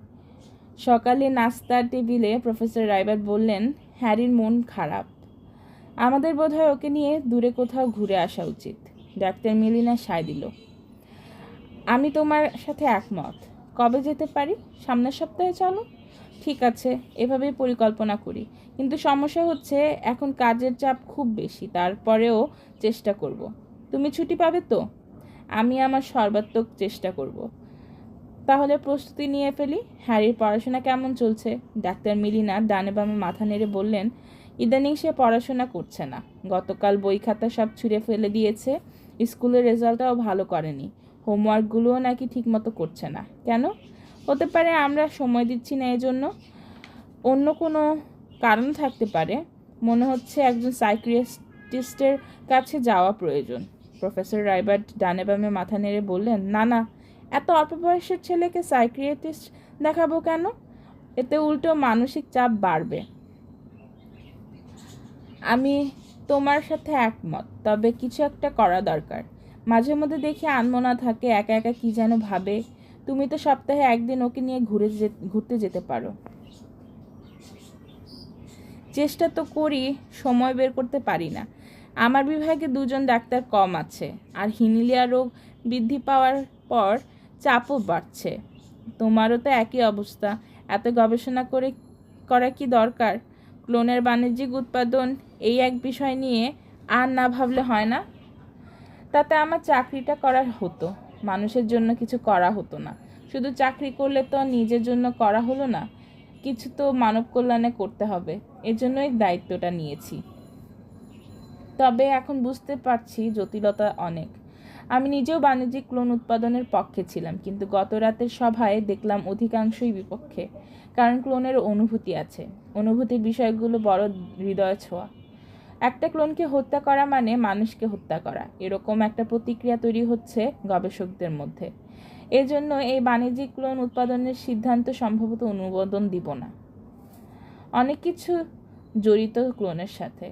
সকালে নাস্তার টেবিলে প্রফেসর রাইবার্ড বললেন, হ্যারির মন খারাপ। আমাদের বোধহয় ওকে নিয়ে দূরে কোথাও ঘুরে আসা উচিত। ডাক্তার মেলিনা সায় দিল। আমি তোমার সাথে একমত। কবে যেতে পারি? সামনের সপ্তাহে চলো। ঠিক আছে, এভাবেই পরিকল্পনা করি। কিন্তু সমস্যা হচ্ছে এখন কাজের চাপ খুব বেশি। তারপরেও চেষ্টা করব। তুমি ছুটি পাবে তো? আমি আমার সর্বাত্মক চেষ্টা করব। তাহলে প্রস্তুতি নিয়ে ফেলি। হ্যারির পড়াশোনা কেমন চলছে? ডাক্তার মিলিনা ডানে বামে মাথা নেড়ে বললেন, ইদানিং সে পড়াশোনা করছে না। গতকাল বই খাতা সব ছুঁড়ে ফেলে দিয়েছে। স্কুলের রেজাল্টটাও ভালো করেনি। হোমওয়ার্কগুলোও নাকি ঠিকমতো করছে না। কেন? হতে পারে আমরা সময় দিচ্ছি না এজন্য। অন্য কোনো কারণ থাকতে পারে। মনে হচ্ছে একজন সাইকিয়াট্রিস্টের কাছে যাওয়া প্রয়োজন। প্রফেসর রাইবার্ড ডানে বামে মাথা নেড়ে বললেন, না না, এত অল্প বয়সের ছেলেকে সাইকিয়াট্রিস্ট দেখাবো কেন? এতে উল্টো মানসিক চাপ বাড়বে। আমি তোমার সাথে একমত, তবে কিছু একটা করা দরকার। মাঝে মধ্যে দেখি আনমনা থাকে, একা একা কি যেন ভাবে। তুমি তো সপ্তাহে একদিন ওকে নিয়ে ঘুরতে যেতে পারো। চেষ্টা তো করি, সময় বের করতে পারি না। আমার বিভাগে 2জন ডাক্তার কম আছে, আর হিনিলিয়া রোগ বৃদ্ধি পাওয়ার পর চাপও বাড়ছে। তোমারও তো একই অবস্থা। এত গবেষণা করা কি দরকার? ক্লোনের বাণিজ্যিক উৎপাদন, এই এক বিষয় নিয়ে আর না ভাবলে হয় না? তাতে আমার চাকরিটা করা হতো, মানুষের জন্য কিছু করা হতো না। শুধু চাকরি করলে তো নিজের জন্য করা হলো না, কিছু তো মানব কল্যাণে করতে হবে। এজন্যই দায়িত্বটা নিয়েছি। তবে এখন বুঝতে পারছি জটিলতা অনেক। আমি নিজেও বাণিজ্যিক ক্লোন উৎপাদনের পক্ষে ছিলাম, কিন্তু গত রাতের সভায় দেখলাম অধিকাংশই বিপক্ষে। কারণ ক্লোনের অনুভূতি আছে। অনুভূতির বিষয়গুলো বড় হৃদয় ছোঁয়া। একটা ক্লোনকে হত্যা করা মানে মানুষকে হত্যা করা, এরকম একটা প্রতিক্রিয়া তৈরি হচ্ছে গবেষকদের মধ্যে। এজন্য এই বাণিজ্যিক ক্লোন উৎপাদনের সিদ্ধান্ত সম্ভবত অনুমোদন দিব না। অনেক কিছু জড়িত ক্লোনের সাথে।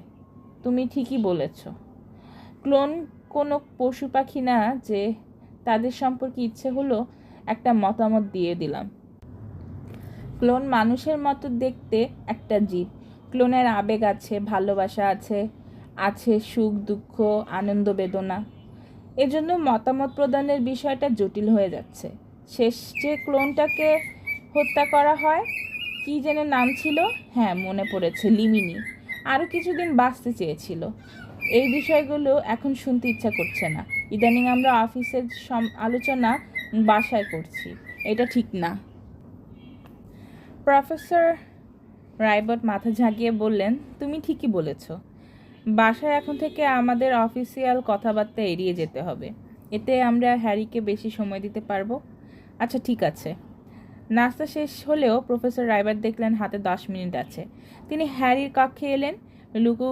তুমি ঠিকই বলেছ। ক্লোন কোনো পশু পাখি না যে তাদের সম্পর্কে ইচ্ছে হলো একটা মতামত দিয়ে দিলাম। ক্লোন মানুষের মতো দেখতে একটা জীব। ক্লোনের আবেগ আছে, ভালোবাসা আছে, আছে সুখ দুঃখ, আনন্দ বেদনা। এজন্য মতামত প্রদানের বিষয়টা জটিল হয়ে যাচ্ছে। শেষ যে ক্লোনটাকে হত্যা করা হয়, কি যেন নাম ছিল? হ্যাঁ, মনে পড়েছে, লিমিনি। আরও কিছুদিন বাঁচতে চেয়েছিল। এই বিষয়গুলো এখন শুনতে ইচ্ছা করছে না। ইদানিং আমরা অফিসের আলোচনা বাসায় করছি। এটা ঠিক না। প্রফেসর রাইবার্ড মাথা ঝাঁকিয়ে বললেন, তুমি ঠিকই বলেছ। বাসায় এখন থেকে আমাদের অফিসিয়াল কথাবার্তা এড়িয়ে যেতে হবে। এতে আমরা হ্যারিকে বেশি সময় দিতে পারবো। আচ্ছা ঠিক আছে। নাস্তা শেষ হলেও প্রফেসর রাইবার্ট দেখলেন হাতে 10 মিনিট আছে। তিনি হ্যারির কক্ষে এলেন। লুকু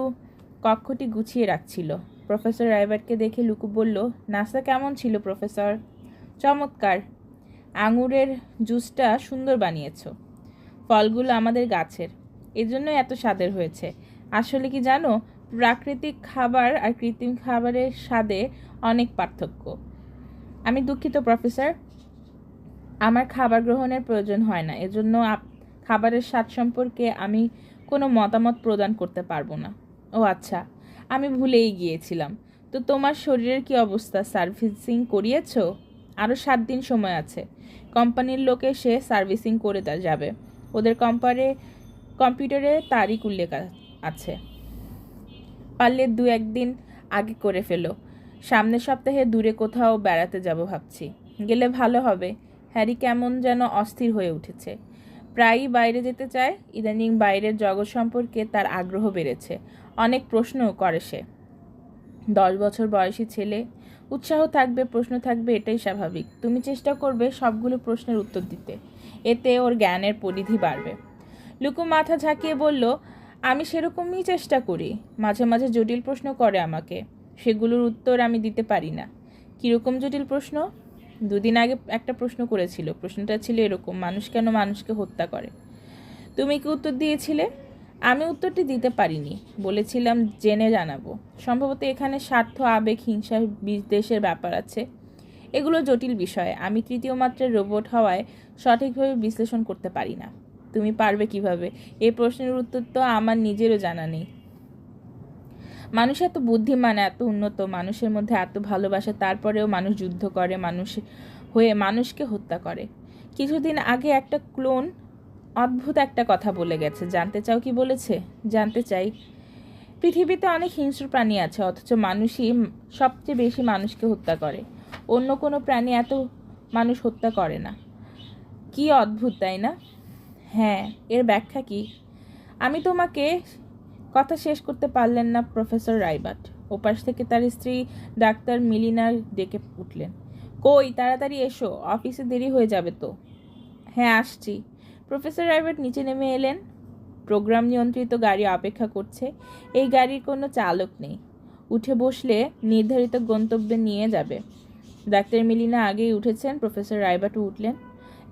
কক্ষটি গুছিয়ে রাখছিল। প্রফেসর রাইবার্টকে দেখে লুকু বলল, নাস্তা কেমন ছিল প্রফেসর? চমৎকার। আঙুরের জুসটা সুন্দর বানিয়েছ। ফলগুলো আমাদের গাছের, এজন্যই এত স্বাদের হয়েছে। আসলে কি জানো, প্রাকৃতিক খাবার আর কৃত্রিম খাবারের স্বাদে অনেক পার্থক্য। আমি দুঃখিত প্রফেসর, আমার খাবার গ্রহণের প্রয়োজন হয় না, এজন্য খাবারের স্বাদ সম্পর্কে আমি কোনো মতামত প্রদান করতে পারবো না। ও আচ্ছা, আমি ভুলেই গিয়েছিলাম। তো তোমার শরীরের কি অবস্থা? সার্ভিসিং করিয়েছো? আরও 7 দিন সময় আছে। কোম্পানির লোক এসে সার্ভিসিং করে যাবে। ওদের কম্পিউটারে তারিখ উল্লেখ আছে। পারলে 2-1 দিন আগে করে ফেলো। সামনের সপ্তাহে দূরে কোথাও বেড়াতে যাব ভাবছি। গেলে ভালো হবে। হ্যারি কেমন যেন অস্থির হয়ে উঠেছে। প্রায়ই বাইরে যেতে চায়। ইদানিং বাইরের জগৎ সম্পর্কে তার আগ্রহ বেড়েছে। অনেক প্রশ্নও করে সে। 10 বছর বয়সী ছেলে, উৎসাহ থাকবে, প্রশ্ন থাকবে, এটাই স্বাভাবিক। তুমি চেষ্টা করবে সবগুলো প্রশ্নের উত্তর দিতে, এতে ওর জ্ঞানের পরিধি বাড়বে। লুকু মাথা ঝাঁকিয়ে বলল, আমি সেরকমই চেষ্টা করি। মাঝে মাঝে জটিল প্রশ্ন করে আমাকে, সেগুলোর উত্তর আমি দিতে পারি না। কীরকম জটিল প্রশ্ন? 2 দিন আগে একটা প্রশ্ন করেছিল। প্রশ্নটা ছিল এরকম, মানুষ কেন মানুষকে হত্যা করে? তুমি কি উত্তর দিয়েছিলে? আমি উত্তরটি দিতে পারিনি। বলেছিলাম জেনে জানাবো। সম্ভবত এখানে স্বার্থ, আবেগ, হিংসা, বিদ্বেষের ব্যাপার আছে। এগুলো জটিল বিষয়। আমি তৃতীয় মাত্রার রোবট হওয়ায় সঠিকভাবে বিশ্লেষণ করতে পারি না। তুমি পারবে কিভাবে? এই প্রশ্নের উত্তর তো আমার নিজেরও জানা নেই। মানুষ এত বুদ্ধিমান, এত উন্নত, মানুষের মধ্যে এত ভালোবাসা, তারপরেও মানুষ যুদ্ধ করে, মানুষ হয়ে মানুষকে হত্যা করে। কিছুদিন আগে একটা ক্লোন অদ্ভুত একটা কথা বলে গেছে। জানতে চাও কি বলেছে? জানতে চাই। পৃথিবীতে অনেক হিংস্র প্রাণী আছে, অথচ মানুষই সবচেয়ে বেশি মানুষকে হত্যা করে। অন্য কোনো প্রাণী এত মানুষ হত্যা করে না। কি অদ্ভুত, তাই না? হ্যাঁ, এর ব্যাখ্যা কি? আমি তোমাকে কথা শেষ করতে পারলেন না প্রফেসর রাইবার্ট। ওপাশ থেকে তার স্ত্রী ডাক্তার মিলিনা ডেকে উঠলেন। কই, তাড়াতাড়ি এসো, অফিসে দেরি হয়ে যাবে তো। হ্যাঁ, আসছি। প্রফেসর রাইবার্ট নিচে নেমে এলেন। প্রোগ্রাম নিয়ন্ত্রিত গাড়ি অপেক্ষা করছে। এই গাড়ির কোনো চালক নেই। উঠে বসলে নির্ধারিত গন্তব্যে নিয়ে যাবে। ডাক্তার মিলিনা আগেই উঠেছেন। প্রফেসর রাইবার্টও উঠলেন।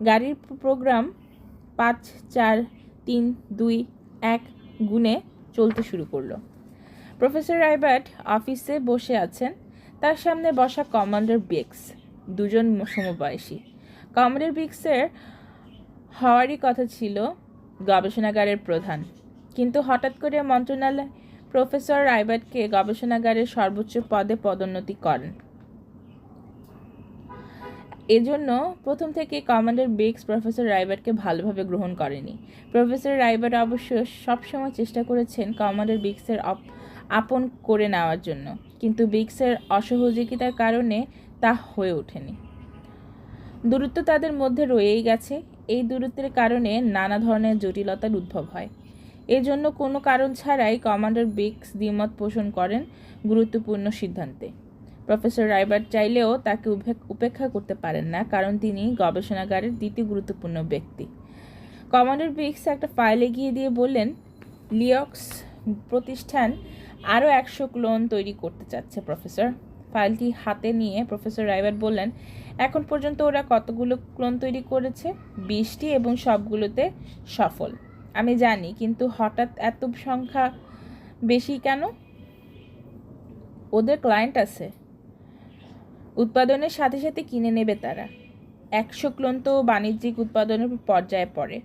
গাড়ির প্রোগ্রাম 5, 4, 3, 2, 1 গুণে চলতে শুরু করলো। প্রফেসর রাইবার্ট অফিসে বসে আছেন। তার সামনে বসা কমান্ডার বিক্স, দুজন সমবয়সী। কমান্ডার বিক্সের হওয়ারই কথা ছিল গবেষণাগারের প্রধান, কিন্তু হঠাৎ করে মন্ত্রণালয় প্রফেসর রাইবার্টকে গবেষণাগারের সর্বোচ্চ পদে পদোন্নতি করেন। এজন্য প্রথম থেকে কমান্ডার বিক্স প্রফেসর রাইবার্টকে ভালোভাবে গ্রহণ করেনি। প্রফেসর রাইবার্ট অবশ্য সবসময় চেষ্টা করেছেন কমান্ডার বিক্সের আপন করে নেওয়ার জন্য, কিন্তু বিক্সের অসহযোগিতার কারণে তা হয়ে ওঠেনি। দূরত্ব তাদের মধ্যে রয়েই গেছে। এই দূরত্বের কারণে নানা ধরনের জটিলতার উদ্ভব হয়। এজন্য কোনো কারণ ছাড়াই কমান্ডার বিক্স দ্বিমত পোষণ করেন গুরুত্বপূর্ণ সিদ্ধান্তে। প্রফেসর রাইবার্ট চাইলেও তাকে উপেক্ষা করতে পারেন না, কারণ তিনি গবেষণাগারের দ্বিতীয় গুরুত্বপূর্ণ ব্যক্তি। কমান্ডার বিক্স একটা ফাইল এগিয়ে দিয়ে বললেন, লিওক্স প্রতিষ্ঠান আরও 100 ক্লোন তৈরি করতে চাচ্ছে প্রফেসর। ফাইলটি হাতে নিয়ে প্রফেসর রাইবার্ট বললেন, এখন পর্যন্ত ওরা কতগুলো ক্লোন তৈরি করেছে? 20টি, এবং সবগুলোতে সফল। আমি জানি, কিন্তু হঠাৎ এত সংখ্যা বেশি কেন? ওদের ক্লায়েন্ট আছে। উৎপাদনের সাথে সাথে কিনে নেবে তারা। 100 ক্লোন তো বাণিজ্যিক উৎপাদনের পর্যায়ে পড়ে।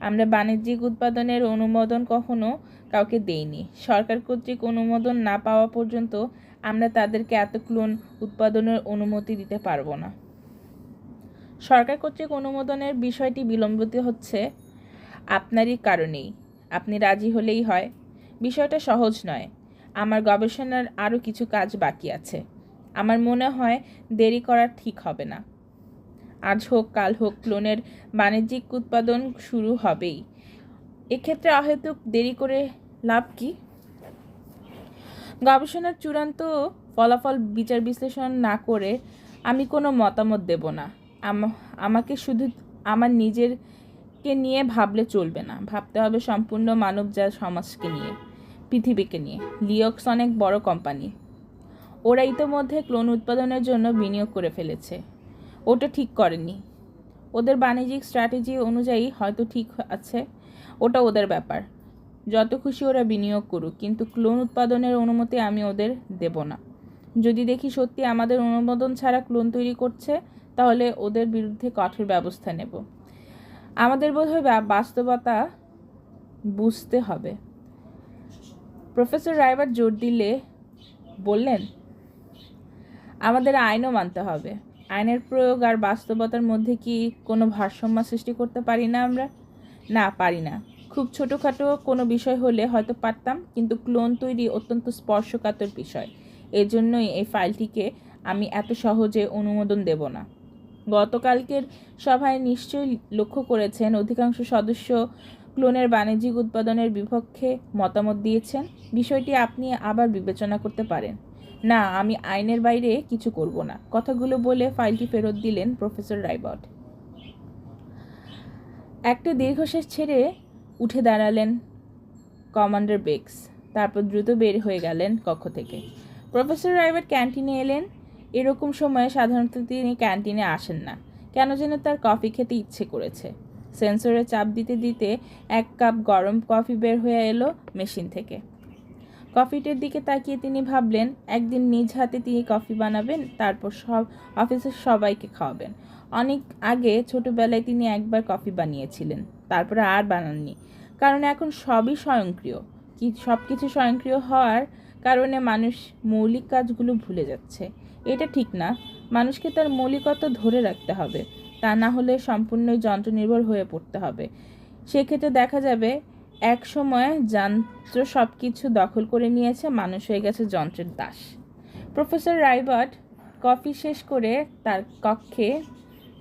আমরা বাণিজ্যিক উৎপাদনের অনুমোদন কখনো কাউকে দেইনি। সরকার কর্তৃক অনুমোদন না পাওয়া পর্যন্ত আমরা তাদেরকে এত ক্লোন উৎপাদনের অনুমতি দিতে পারবো না। সরকার কর্তৃক অনুমোদনের বিষয়টি বিলম্বিত হচ্ছে আপনারই কারণেই। আপনি রাজি হলেই হয়। বিষয়টা সহজ নয়। আমার গবেষণার আরও কিছু কাজ বাকি আছে। আমার মনে হয় দেরি করা ঠিক হবে না। আজ হোক কাল হোক ক্লোনের বাণিজ্যিক উৎপাদন শুরু হবেই। এক্ষেত্রে অহেতুক দেরি করে লাভ কি? গবেষণার চূড়ান্ত ফলাফল বিচার বিশ্লেষণ না করে আমি কোনো মতামত দেব না। আমাকে শুধু আমার নিজেরকে নিয়ে ভাবলে চলবে না, ভাবতে হবে সম্পূর্ণ মানবজাত সমাজকে নিয়ে, পৃথিবীকে নিয়ে। লিওক্স অনেক বড় কোম্পানি, ওরা ইতোমধ্যে ক্লোন উৎপাদনের জন্য বিনিয়োগ করে ফেলেছে। ওটা ঠিক করেনি, ওদের বাণিজ্যিক স্ট্র্যাটেজি অনুযায়ী হয়তো ঠিক আছে, ওটা ওদের ব্যাপার। যত খুশি ওরা বিনিয়োগ করুক, কিন্তু ক্লোন উৎপাদনের অনুমতি আমি ওদের দেব না। যদি দেখি সত্যি আমাদের অনুমোদন ছাড়া ক্লোন তৈরি করছে, তাহলে ওদের বিরুদ্ধে কঠোর ব্যবস্থা নেব। আমাদের বোধহয় বাস্তবতা বুঝতে হবে। প্রফেসর রাইবার্ট জোর দিলে বললেন, আমাদের আইনও মানতে হবে। আইনের প্রয়োগ আর বাস্তবতার মধ্যে কি কোনো ভারসাম্য সৃষ্টি করতে পারি না আমরা? না, পারি না। খুব ছোটোখাটো কোনো বিষয় হলে হয়তো পারতাম, কিন্তু ক্লোন তৈরি অত্যন্ত স্পর্শকাতর বিষয়। এজন্যই এই ফাইলটিকে আমি এত সহজে অনুমোদন দেব না। গতকালকের সভায় নিশ্চয়ই লক্ষ্য করেছেন, অধিকাংশ সদস্য ক্লোনের বাণিজ্যিক উৎপাদনের বিপক্ষে মতামত দিয়েছেন। বিষয়টি আপনি আবার বিবেচনা করতে পারেন। না, আমি আইনের বাইরে কিছু করব না। কথাগুলো বলে ফাইলটি ফেরত দিলেন প্রফেসর রাইবার্ট। একটা দীর্ঘশ্বাস ছেড়ে উঠে দাঁড়ালেন কমান্ডার বেক্স, তারপর দ্রুত বের হয়ে গেলেন কক্ষ থেকে। প্রফেসর রাইবার্ট ক্যান্টিনে এলেন। এরকম সময়ে সাধারণত তিনি ক্যান্টিনে আসেন না, কেন যেন তার কফি খেতে ইচ্ছে করেছে। সেন্সরে চাপ দিতে দিতে এক কাপ গরম কফি বের হয়ে এলো মেশিন থেকে। কফিটার দিকে তাকিয়ে তিনি ভাবলেন, একদিন নিজ হাতে তিনি কফি বানাবেন, তারপর অফিসের সবাইকে খাওয়াবেন। অনেক আগে ছোটবেলায় তিনি একবার কফি বানিয়েছিলেন, তারপরে আর বানাননি, কারণ এখন সবই স্বয়ংক্রিয়। সব কিছু স্বয়ংক্রিয় হওয়ার কারণে মানুষ মৌলিক কাজগুলো ভুলে যাচ্ছে। এটা ঠিক না। মানুষকে তার মৌলিকত্ব ধরে রাখতে হবে, তা না হলে সম্পূর্ণই যন্ত্রনির্ভর হয়ে পড়তে হবে। সেক্ষেত্রে দেখা যাবে এক সময় যন্ত্র সব কিছু দখল করে নিয়েছে, মানুষ হয়ে গেছে যন্ত্রের দাস। প্রফেসর রাইবার্ট কফি শেষ করে তার কক্ষে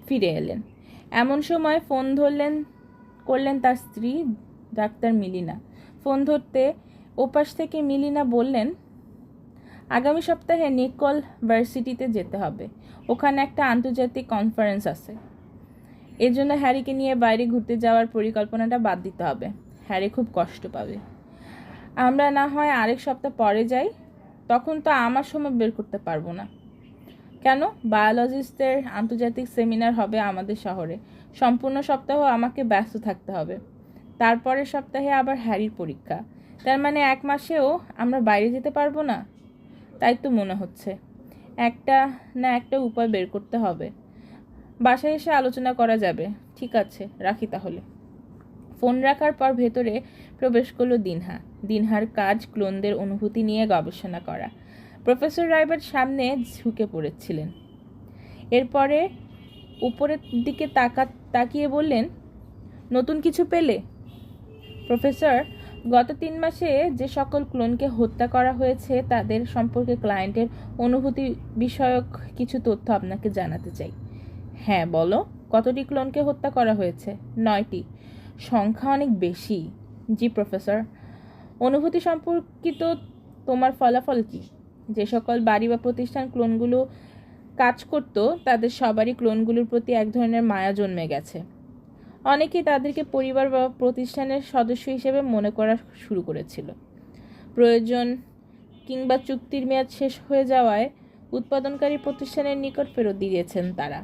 ফিরে এলেন। এমন সময় ফোন করলেন তার স্ত্রী ডাক্তার মিলিনা। ফোন ধরতে ওপাশ থেকে মিলিনা বললেন, আগামী সপ্তাহে নিকল ভার্সিটিতে যেতে হবে। ওখানে একটা আন্তর্জাতিক কনফারেন্স আছে। এজন্য হ্যারিকে নিয়ে বাইরে ঘুরতে যাওয়ার পরিকল্পনাটা বাদ দিতে হবে। হ্যারি খুব কষ্ট পাবে। আমরা না হয় আরেক সপ্তাহ পরে যাই, তখন তো আমার সময় বের করতে পারবো না। কেন? বায়োলজিস্টদের আন্তর্জাতিক সেমিনার হবে আমাদের শহরে। সম্পূর্ণ সপ্তাহ আমাকে ব্যস্ত থাকতে হবে। তারপরের সপ্তাহে আবার হ্যারির পরীক্ষা। তার মানে 1 মাসেও আমরা বাইরে যেতে পারবো না। তাই তো মনে হচ্ছে একটা না একটা উপায় বের করতে হবে। বাসায় এসে আলোচনা করা যাবে। ঠিক আছে, রাখি তাহলে। ফোন রাখার পর ভেতরে প্রবেশ করলো দিনহা। দিনহার কাজ ক্লোনদের অনুভূতি নিয়ে গবেষণা করা। প্রফেসর রাইবার্ট সামনে ঝুঁকে পড়েছিলেন। এরপরে উপরের দিকে তাকিয়ে বললেন, নতুন কিছু পেলে? প্রফেসর, গত 3 মাসে যে সকল ক্লোনকে হত্যা করা হয়েছে তাদের সম্পর্কে ক্লায়েন্টের অনুভূতি বিষয়ক কিছু তথ্য আপনাকে জানাতে চাই। হ্যাঁ, বলো। কতটি ক্লোনকে হত্যা করা হয়েছে? 9টি। সংখ্যা অনেক বেশি। জি প্রফেসর। অনুভূতি সম্পর্কিত তোমার ফলাফল কি? যে সকল বাড়ি বা প্রতিষ্ঠান ক্লোনগুলো কাজ করত, তাদের সবারই ক্লোনগুলোর প্রতি এক ধরনের মায়া জন্মে গেছে। অনেকেই তাদেরকে পরিবার বা প্রতিষ্ঠানের সদস্য হিসেবে মনে করা শুরু করেছিল। প্রয়োজন কিংবা চুক্তির মেয়াদ শেষ হয়ে যাওয়ায় উৎপাদনকারী প্রতিষ্ঠানের নিকট ফেরত দিয়েছেন তারা।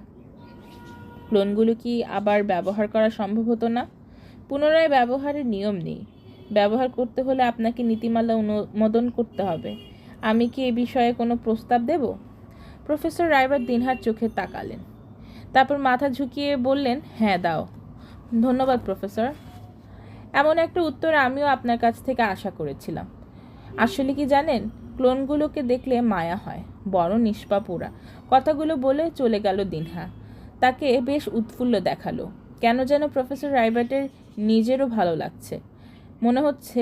ক্লোনগুলো কি আবার ব্যবহার করা সম্ভব হতো না? পুনরায় ব্যবহারের নিয়ম নেই। ব্যবহার করতে হলে আপনাকে নীতিমালা অনুমোদন করতে হবে। আমি কি এ বিষয়ে কোনো প্রস্তাব দেব? প্রফেসর রাইবার্ট দিনহার চোখে তাকালেন, তারপর মাথা ঝুঁকিয়ে বললেন, হ্যাঁ দাও। ধন্যবাদ প্রফেসর। এমন একটা উত্তর আমিও আপনার কাছ থেকে আশা করেছিলাম। আসলে কি জানেন, ক্লোনগুলোকে দেখলে মায়া হয়, বড় নিষ্পাপ ওরা। কথাগুলো বলে চলে গেল দিনহা। তাকে বেশ উৎফুল্ল দেখালো। কেন যেন প্রফেসর রাইবার্টের নিজেরও ভালো লাগছে। মনে হচ্ছে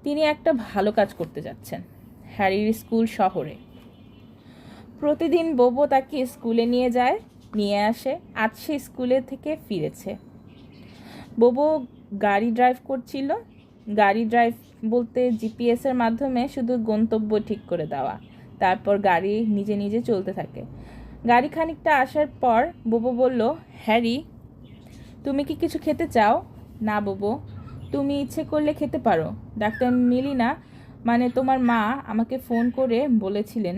তিনি একটা ভালো কাজ করতে যাচ্ছেন। হ্যারির স্কুল শহরে। প্রতিদিন বোবো তাকে স্কুলে নিয়ে আসে। আজ সে স্কুলে থেকে ফিরেছে। বোবো গাড়ি ড্রাইভ করছিল। গাড়ি ড্রাইভ বলতে জিপিএসের মাধ্যমে শুধু গন্তব্য ঠিক করে দেওয়া। তারপর গাড়ি নিজে নিজে চলতে থাকে। গাড়ি খানিকটা আসার পর বুবু বলল, হ্যারি, তুমি কি কিছু খেতে চাও? না বুবু, তুমি ইচ্ছে করলে খেতে পারো। ডাক্তার মেলিনা, মানে তোমার মা, আমাকে ফোন করে বলেছিলেন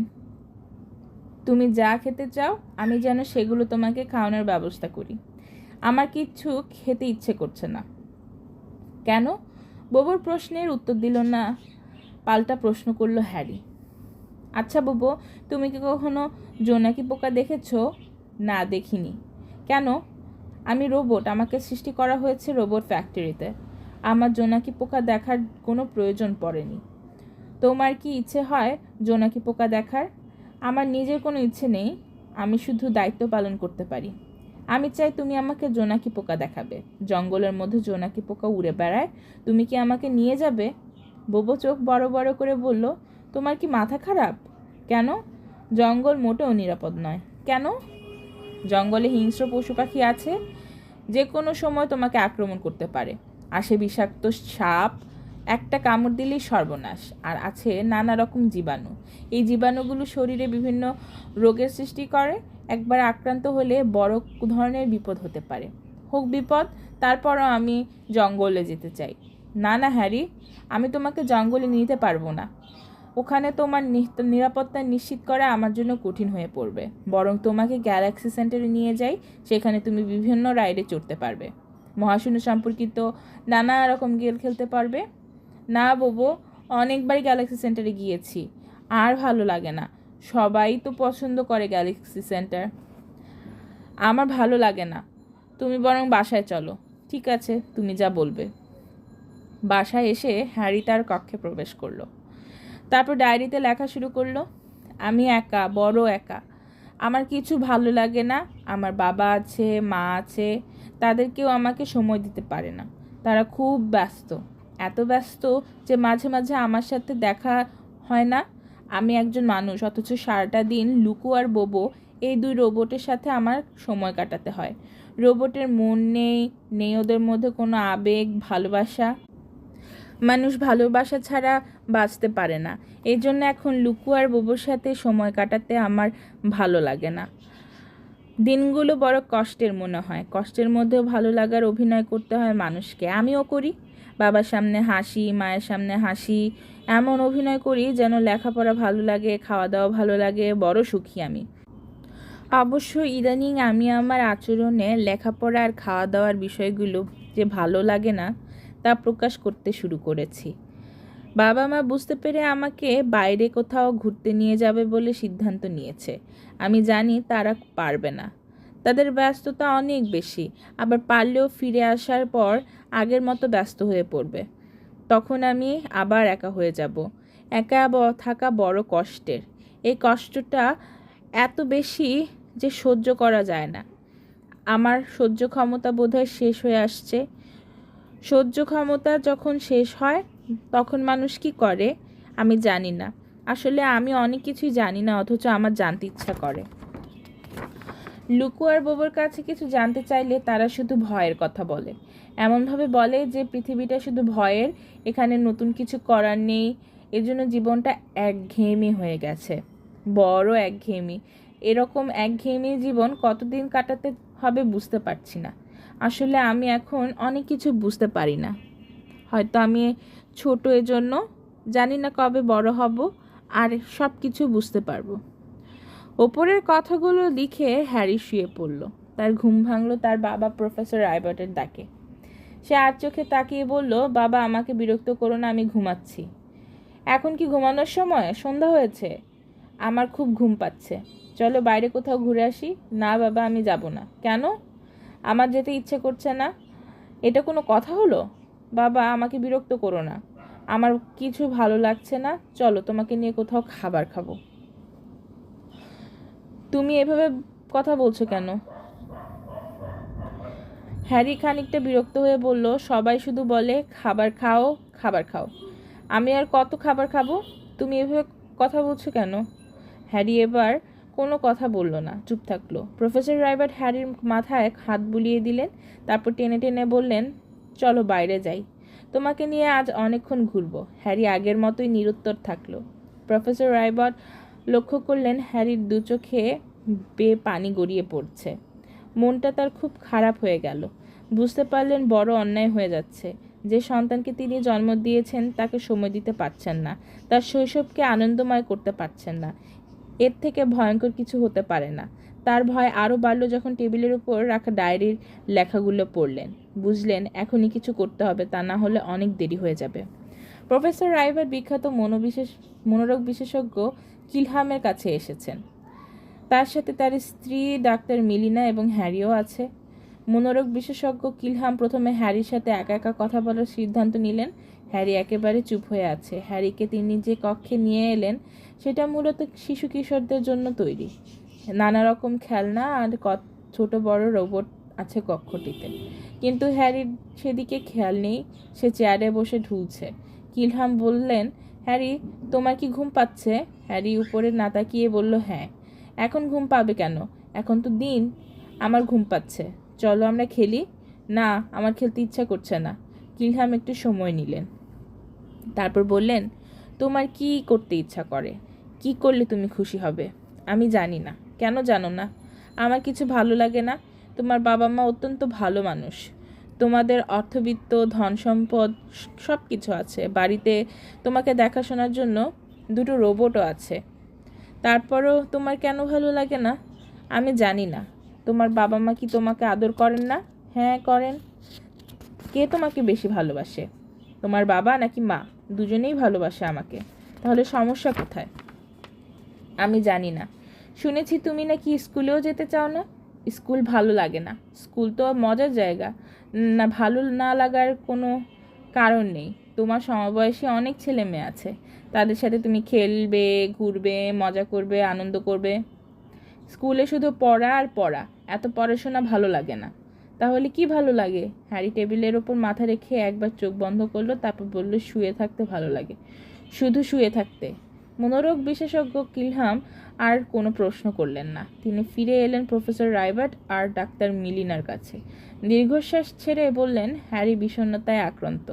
তুমি যা খেতে চাও আমি যেন সেগুলো তোমাকে খাওয়ানোর ব্যবস্থা করি। আমার কিচ্ছু খেতে ইচ্ছে করছে না। কেন? বুবুর প্রশ্নের উত্তর দিল না, পাল্টা প্রশ্ন করলো হ্যারি। আচ্ছা বুবু, তুমি কি কখনো জোনাকি পোকা দেখেছো? না, দেখিনি। কেন? আমি রোবট, আমাকে সৃষ্টি করা হয়েছে রোবট ফ্যাক্টরিতে। আমার জোনাকি পোকা দেখার কোনো প্রয়োজন পড়েনি। তোমার কি ইচ্ছে হয় জোনাকি পোকা দেখার? আমার নিজের কোনো ইচ্ছে নেই, আমি শুধু দায়িত্ব পালন করতে পারি। আমি চাই তুমি আমাকে জোনাকি পোকা দেখাবে। জঙ্গলের মধ্যে জোনাকি পোকা উড়ে বেড়ায়, তুমি কি আমাকে নিয়ে যাবে? বুবু চোখ বড় বড় করে বলল, তোমার কি মাথা খারাপ? কেন? জঙ্গল মোটেও নিরাপদ নয়। কেন? জঙ্গলে হিংস্র পশু পাখি আছে, যে কোনো সময় তোমাকে আক্রমণ করতে পারে। আসে বিষাক্ত সাপ, একটা কামড় দিলেই সর্বনাশ। আর আছে নানা রকম জীবাণু। এই জীবাণুগুলো শরীরে বিভিন্ন রোগের সৃষ্টি করে। একবার আক্রান্ত হলে বড় ধরনের বিপদ হতে পারে। হোক বিপদ, তারপরও আমি জঙ্গলে যেতে চাই। না না হ্যারি, আমি তোমাকে জঙ্গলে নিতে পারবো না। ওখানে তোমার নিরাপত্তা নিশ্চিত করা আমার জন্য কঠিন হয়ে পড়বে। বরং তোমাকে গ্যালাক্সি সেন্টারে নিয়ে যাই, সেখানে তুমি বিভিন্ন রাইডে চড়তে পারবে, মহাশূন্য সম্পর্কিত নানা রকম গেম খেলতে পারবে। না বাবু, অনেকবারই গ্যালাক্সি সেন্টারে গিয়েছি, আর ভালো লাগে না। সবাই তো পছন্দ করে গ্যালাক্সি সেন্টার, আমার ভালো লাগে না। তুমি বরং বাসায় চলো। ঠিক আছে, তুমি যা বলবে। বাসায় এসে হ্যারি তার কক্ষে প্রবেশ করলো। তারপর ডায়েরিতে লেখা শুরু করলো, আমি একা, বড় একা। আমার কিছু ভালো লাগে না। আমার বাবা আছে, মা আছে, তাদেরকেও আমাকে সময় দিতে পারে না। তারা খুব ব্যস্ত, এত ব্যস্ত যে মাঝে মাঝে আমার সাথে দেখা হয় না। আমি একজন মানুষ, অথচ সারাটা দিন লুকু আর বোবো, এই দুই রোবটের সাথে আমার সময় কাটাতে হয়। রোবটের মন নেই, নেই ওদের মধ্যে কোনো আবেগ, ভালোবাসা। মানুষ ভালোবাসা ছাড়া বাঁচতে পারে না। এই জন্য এখন লুকু আর বোবোর সাথে সময় কাটাতে আমার ভালো লাগে না। দিনগুলো বড় কষ্টের মনে হয়। কষ্টের মধ্যেও ভালো লাগার অভিনয় করতে হয় মানুষকে। আমিও করি। বাবার সামনে হাসি, মায়ের সামনে হাসি, এমন অভিনয় করি যেন লেখাপড়া ভালো লাগে, খাওয়া দাওয়া ভালো লাগে। বড় সুখী আমি। অবশ্য ইদানিং আমি আমার আচরণে লেখাপড়া আর খাওয়া দাওয়ার বিষয়গুলো যে ভালো লাগে না তা প্রকাশ করতে শুরু করেছি। বাবা মা বুঝতে পেরে আমাকে বাইরে কোথাও ঘুরতে নিয়ে যাবে বলে সিদ্ধান্ত নিয়েছে। আমি জানি তারা পারবে না, তাদের ব্যস্ততা অনেক বেশি। আবার পারলেও ফিরে আসার পর আগের মতো ব্যস্ত হয়ে পড়বে। তখন আমি আবার একা হয়ে যাব। একা থাকা বড় কষ্টের। এই কষ্টটা এত বেশি যে সহ্য করা যায় না। আমার সহ্য ক্ষমতা বোধহয় শেষ হয়ে আসছে। সহ্য ক্ষমতা যখন শেষ হয় তখন মানুষ কি করে আমি জানি না। আসলে আমি অনেক কিছুই জানি না, অথচ আমার জানতে ইচ্ছা করে। লুকু আর বোবোর কাছে কিছু জানতে চাইলে তারা শুধু ভয়ের কথা বলে। এমনভাবে বলে যে পৃথিবীটা শুধু ভয়ের, এখানে নতুন কিছু করার নেই। এজন্য জীবনটা একঘেয়েমি হয়ে গেছে, বড় একঘেয়েমি। এরকম একঘেয়েমি জীবন কতদিন কাটাতে হবে বুঝতে পারছি না। আসলে আমি এখন অনেক কিছু বুঝতে পারি না। হয়তো আমি ছোট, এজন্য জানি না কবে বড় হব আর সব কিছু বুঝতে পারবো। ওপরের কথাগুলো লিখে হ্যারি শুয়ে পড়ল। তার ঘুম ভাঙল তার বাবা প্রফেসর রাইবার্টের ডাকে। সে আর চোখে তাকিয়ে বলল, বাবা, আমাকে বিরক্ত করো না, আমি ঘুমাচ্ছি। এখন কি ঘুমানোর সময়? সন্ধ্যা হয়েছে। আমার খুব ঘুম পাচ্ছে, চলো বাইরে কোথাও ঘুরে আসি। না বাবা, আমি যাব না। কেন? আমার যেতে ইচ্ছে করছে না। এটা কোনো কথা হলো? বাবা, আমাকে বিরক্ত করো না, আমার কিছু ভালো লাগছে না। চলো, তোমাকে নিয়ে কোথাও খাবার খাবো। তুমি এভাবে কথা বলছো কেন? হ্যারি খানিকটা বিরক্ত হয়ে বলল, সবাই শুধু বলে খাবার খাও, খাবার খাও। আমি আর কত খাবার খাবো? তুমি এভাবে কথা বলছো কেন? হ্যারি এবার কোনো কথা বলল না, চুপ থাকলো। প্রফেসর রাইবার্ট হ্যারির মাথায় হাত বুলিয়ে দিলেন, তারপর টেনে টেনে বললেন, চলো বাইরে যাই, তোমাকে নিয়ে আজ অনেকক্ষণ ঘুরবো। হ্যারি আগের মতোই নিরুত্তর থাকলো। প্রফেসর রাইবার্ট লক্ষ্য করলেন হ্যারির দু চোখে বেয়ে পানি গড়িয়ে পড়ছে। মনটা তার খুব খারাপ হয়ে গেল। বুঝতে পারলেন বড় অন্যায় হয়ে যাচ্ছে। যে সন্তানকে তিনি জন্ম দিয়েছেন তাকে সময় দিতে পারছেন না, তার শৈশবকে আনন্দময় করতে পারছেন না। এর থেকে ভয়ঙ্কর কিছু হতে পারে না। তার ভয় আরও বাড়ল যখন টেবিলের উপর রাখা ডায়েরির লেখাগুলো পড়লেন। বুঝলেন এখনই কিছু করতে হবে, তা না হলে অনেক দেরি হয়ে যাবে। প্রফেসর রাইভার বিখ্যাত মনোরোগ বিশেষজ্ঞ কিলহামের কাছে এসেছেন। তার সাথে তার স্ত্রী ডাক্তার মিলিনা এবং হ্যারিও আছে। মনোরোগ বিশেষজ্ঞ কিলহাম প্রথমে হ্যারির সাথে একা একা কথা বলার সিদ্ধান্ত নিলেন। হ্যারি একেবারে চুপ হয়ে আছে। হ্যারিকে তিনি যে কক্ষে নিয়ে এলেন সেটা মূলত শিশু কিশোরদের জন্য তৈরি। নানা রকম খেলনা আর ছোট বড় রোবট আছে কক্ষটিতে, কিন্তু হ্যারির সেদিকে খেয়াল নেই। সে চেয়ারে বসে ঢুলছে। কিলহাম বললেন, হ্যারি, তোমার কি ঘুম পাচ্ছে? হ্যারি উপরে না তাকিয়ে বলল, হ্যাঁ। এখন ঘুম পাবে কেন? এখন তো দিন। আমার ঘুম পাচ্ছে। চলো আমরা খেলি। না, আমার খেলতে ইচ্ছা করছে না। কিলহাম একটু সময় নিলেন, তারপর বললেন, তোমার কি করতে ইচ্ছা করে? কি করলে তুমি খুশি হবে? আমি জানি না। কেন জানো না? আমার কিছু ভালো লাগে না। তোমার বাবা মা অত্যন্ত ভালো মানুষ। তোমাদের অর্থবিত্ত, ধন সম্পদ সব কিছু আছে। বাড়িতে তোমাকে দেখাশোনার জন্য দুটো রোবটও আছে। তারপরও তোমার কেন ভালো লাগে না? আমি জানি না। তোমার বাবা মা কি তোমাকে আদর করেন না? হ্যাঁ, করেন। কে তোমাকে বেশি ভালোবাসে, তোমার বাবা নাকি মা? দুজনেই ভালোবাসে আমাকে। তাহলে সমস্যা কোথায়? আমি জানি না। শুনেছি তুমি নাকি স্কুলেও যেতে চাও না। স্কুল ভালো লাগে না। স্কুল তো মজার জায়গা না, ভালো না লাগার কোনো কারণ নেই। তোমার সমবয়সী অনেক ছেলে মেয়ে আছে, তাদের সাথে তুমি খেলবে, ঘুরবে, মজা করবে, আনন্দ করবে। স্কুলে শুধু পড়া আর পড়া। এত পড়াশোনা ভালো লাগে না। তাহলে কি ভালো লাগে? হ্যারি টেবিলের ওপর মাথা রেখে একবার চোখ বন্ধ করলো, তারপর বলল, শুয়ে থাকতে ভালো লাগে। শুধু শুয়ে থাকতে? মনোরোগ বিশেষজ্ঞ কিলহাম আর কোনো প্রশ্ন করলেন না। তিনি ফিরে এলেন প্রফেসর রাইবার্ট আর ডাক্তার মিলিনার কাছে। দীর্ঘশ্বাস ছেড়ে বললেন, হ্যারি বিষণ্ণতায় আক্রান্ত।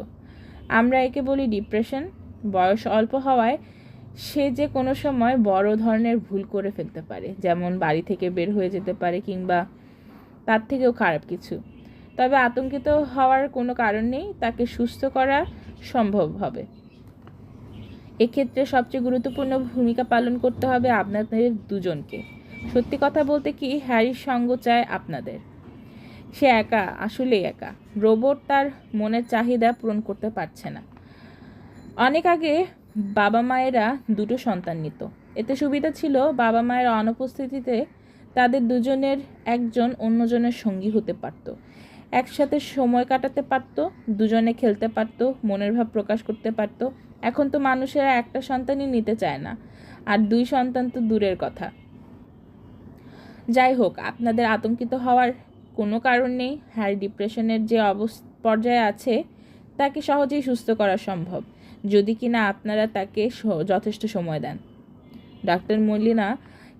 আমরা একে বলি ডিপ্রেশন। বয়স অল্প হওয়ায় সে যে কোনো সময় বড় ধরনের ভুল করে ফেলতে পারে, যেমন বাড়ি থেকে বের হয়ে যেতে পারে কিংবা তার থেকেও খারাপ কিছু। তবে আতঙ্কিত হওয়ার কোনো কারণ নেই, তাকে সুস্থ করা সম্ভব হবে। এক্ষেত্রে সবচেয়ে গুরুত্বপূর্ণ ভূমিকা পালন করতে হবে আপনাদের দুজনকে। সত্যি কথা বলতে কি, হ্যারির সঙ্গ চায় আপনাদের। সে একা, আসলেই একা। রোবট তার মনের চাহিদা পূরণ করতে পারছে না। অনেক আগে বাবা মায়েরা দুটো সন্তান নিত। এতে সুবিধা ছিল, বাবা মায়ের অনুপস্থিতিতে তাদের দুজনের একজন অন্যজনের সঙ্গী হতে পারত, একসাথে সময় কাটাতে পারত, দুজনে খেলতে পারত, মনের ভাব প্রকাশ করতে পারত। এখন তো মানুষেরা একটা সন্তানই নিতে চায় না, আর দুই সন্তান তো দূরের কথা। যাই হোক, আপনাদের আতঙ্কিত হওয়ার কোনো কারণ নেই। হ্যারি ডিপ্রেশনের যে পর্যায়ে আছে তাকে সহজেই সুস্থ করা সম্ভব, যদি কিনা আপনারা তাকে যথেষ্ট সময় দেন। ডাক্তার মলিনা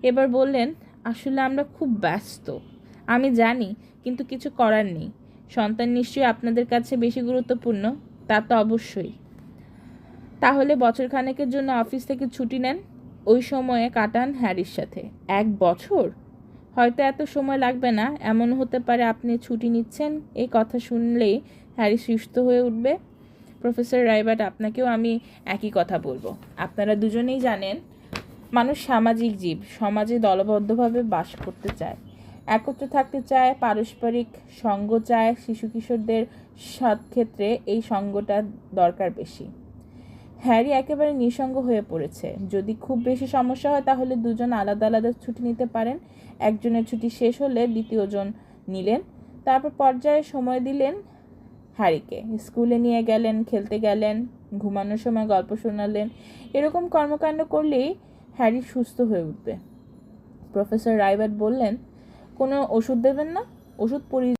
এবার বললেন, আসলে আমরা খুব ব্যস্ত। আমি জানি, কিন্তু কিছু করার নেই। সন্তান নিশ্চয়ই আপনাদের কাছে বেশি গুরুত্বপূর্ণ। তা তো অবশ্যই। তাহলে বছরখানেকের জন্য অফিস থেকে ছুটি নেন, ওই সময়ে কাটান হ্যারির সাথে। 1 বছর? হয়তো এত সময় লাগবে না। এমন হতে পারে আপনি ছুটি নিচ্ছেন, এই কথা শুনলেই হ্যারি সুস্থ হয়ে উঠবে। প্রফেসর রাইবার্ট, আপনাকেও আমি একই কথা বলবো। আপনারা দুজনেই জানেন, মানুষ সামাজিক জীব, সমাজে দলবদ্ধভাবে বাস করতে চায়, একত্রে থাকতে চায়, পারস্পরিক সঙ্গ চায়। শিশু কিশোরদের ক্ষেত্রে এই সঙ্গটা দরকার বেশি। হ্যারি একেবারে নিঃসঙ্গ হয়ে পড়েছে। যদি খুব বেশি সমস্যা হয় তাহলে দুজন আলাদা আলাদা ছুটি নিতে পারেন। একজনের ছুটি শেষ হলে দ্বিতীয়জন নিলেন। তারপর পর্যায়ে সময় দিলেন হ্যারিকে। স্কুলে নিয়ে গেলেন, খেলতে গেলেন, ঘুমানোর সময় গল্প শোনালেন। এরকম কর্মকাণ্ড করলেই হ্যারি সুস্থ হয়ে উঠবে। প্রফেসর রাইবার্ট বললেন, কোনো ওষুধ দেবেন না? ওষুধ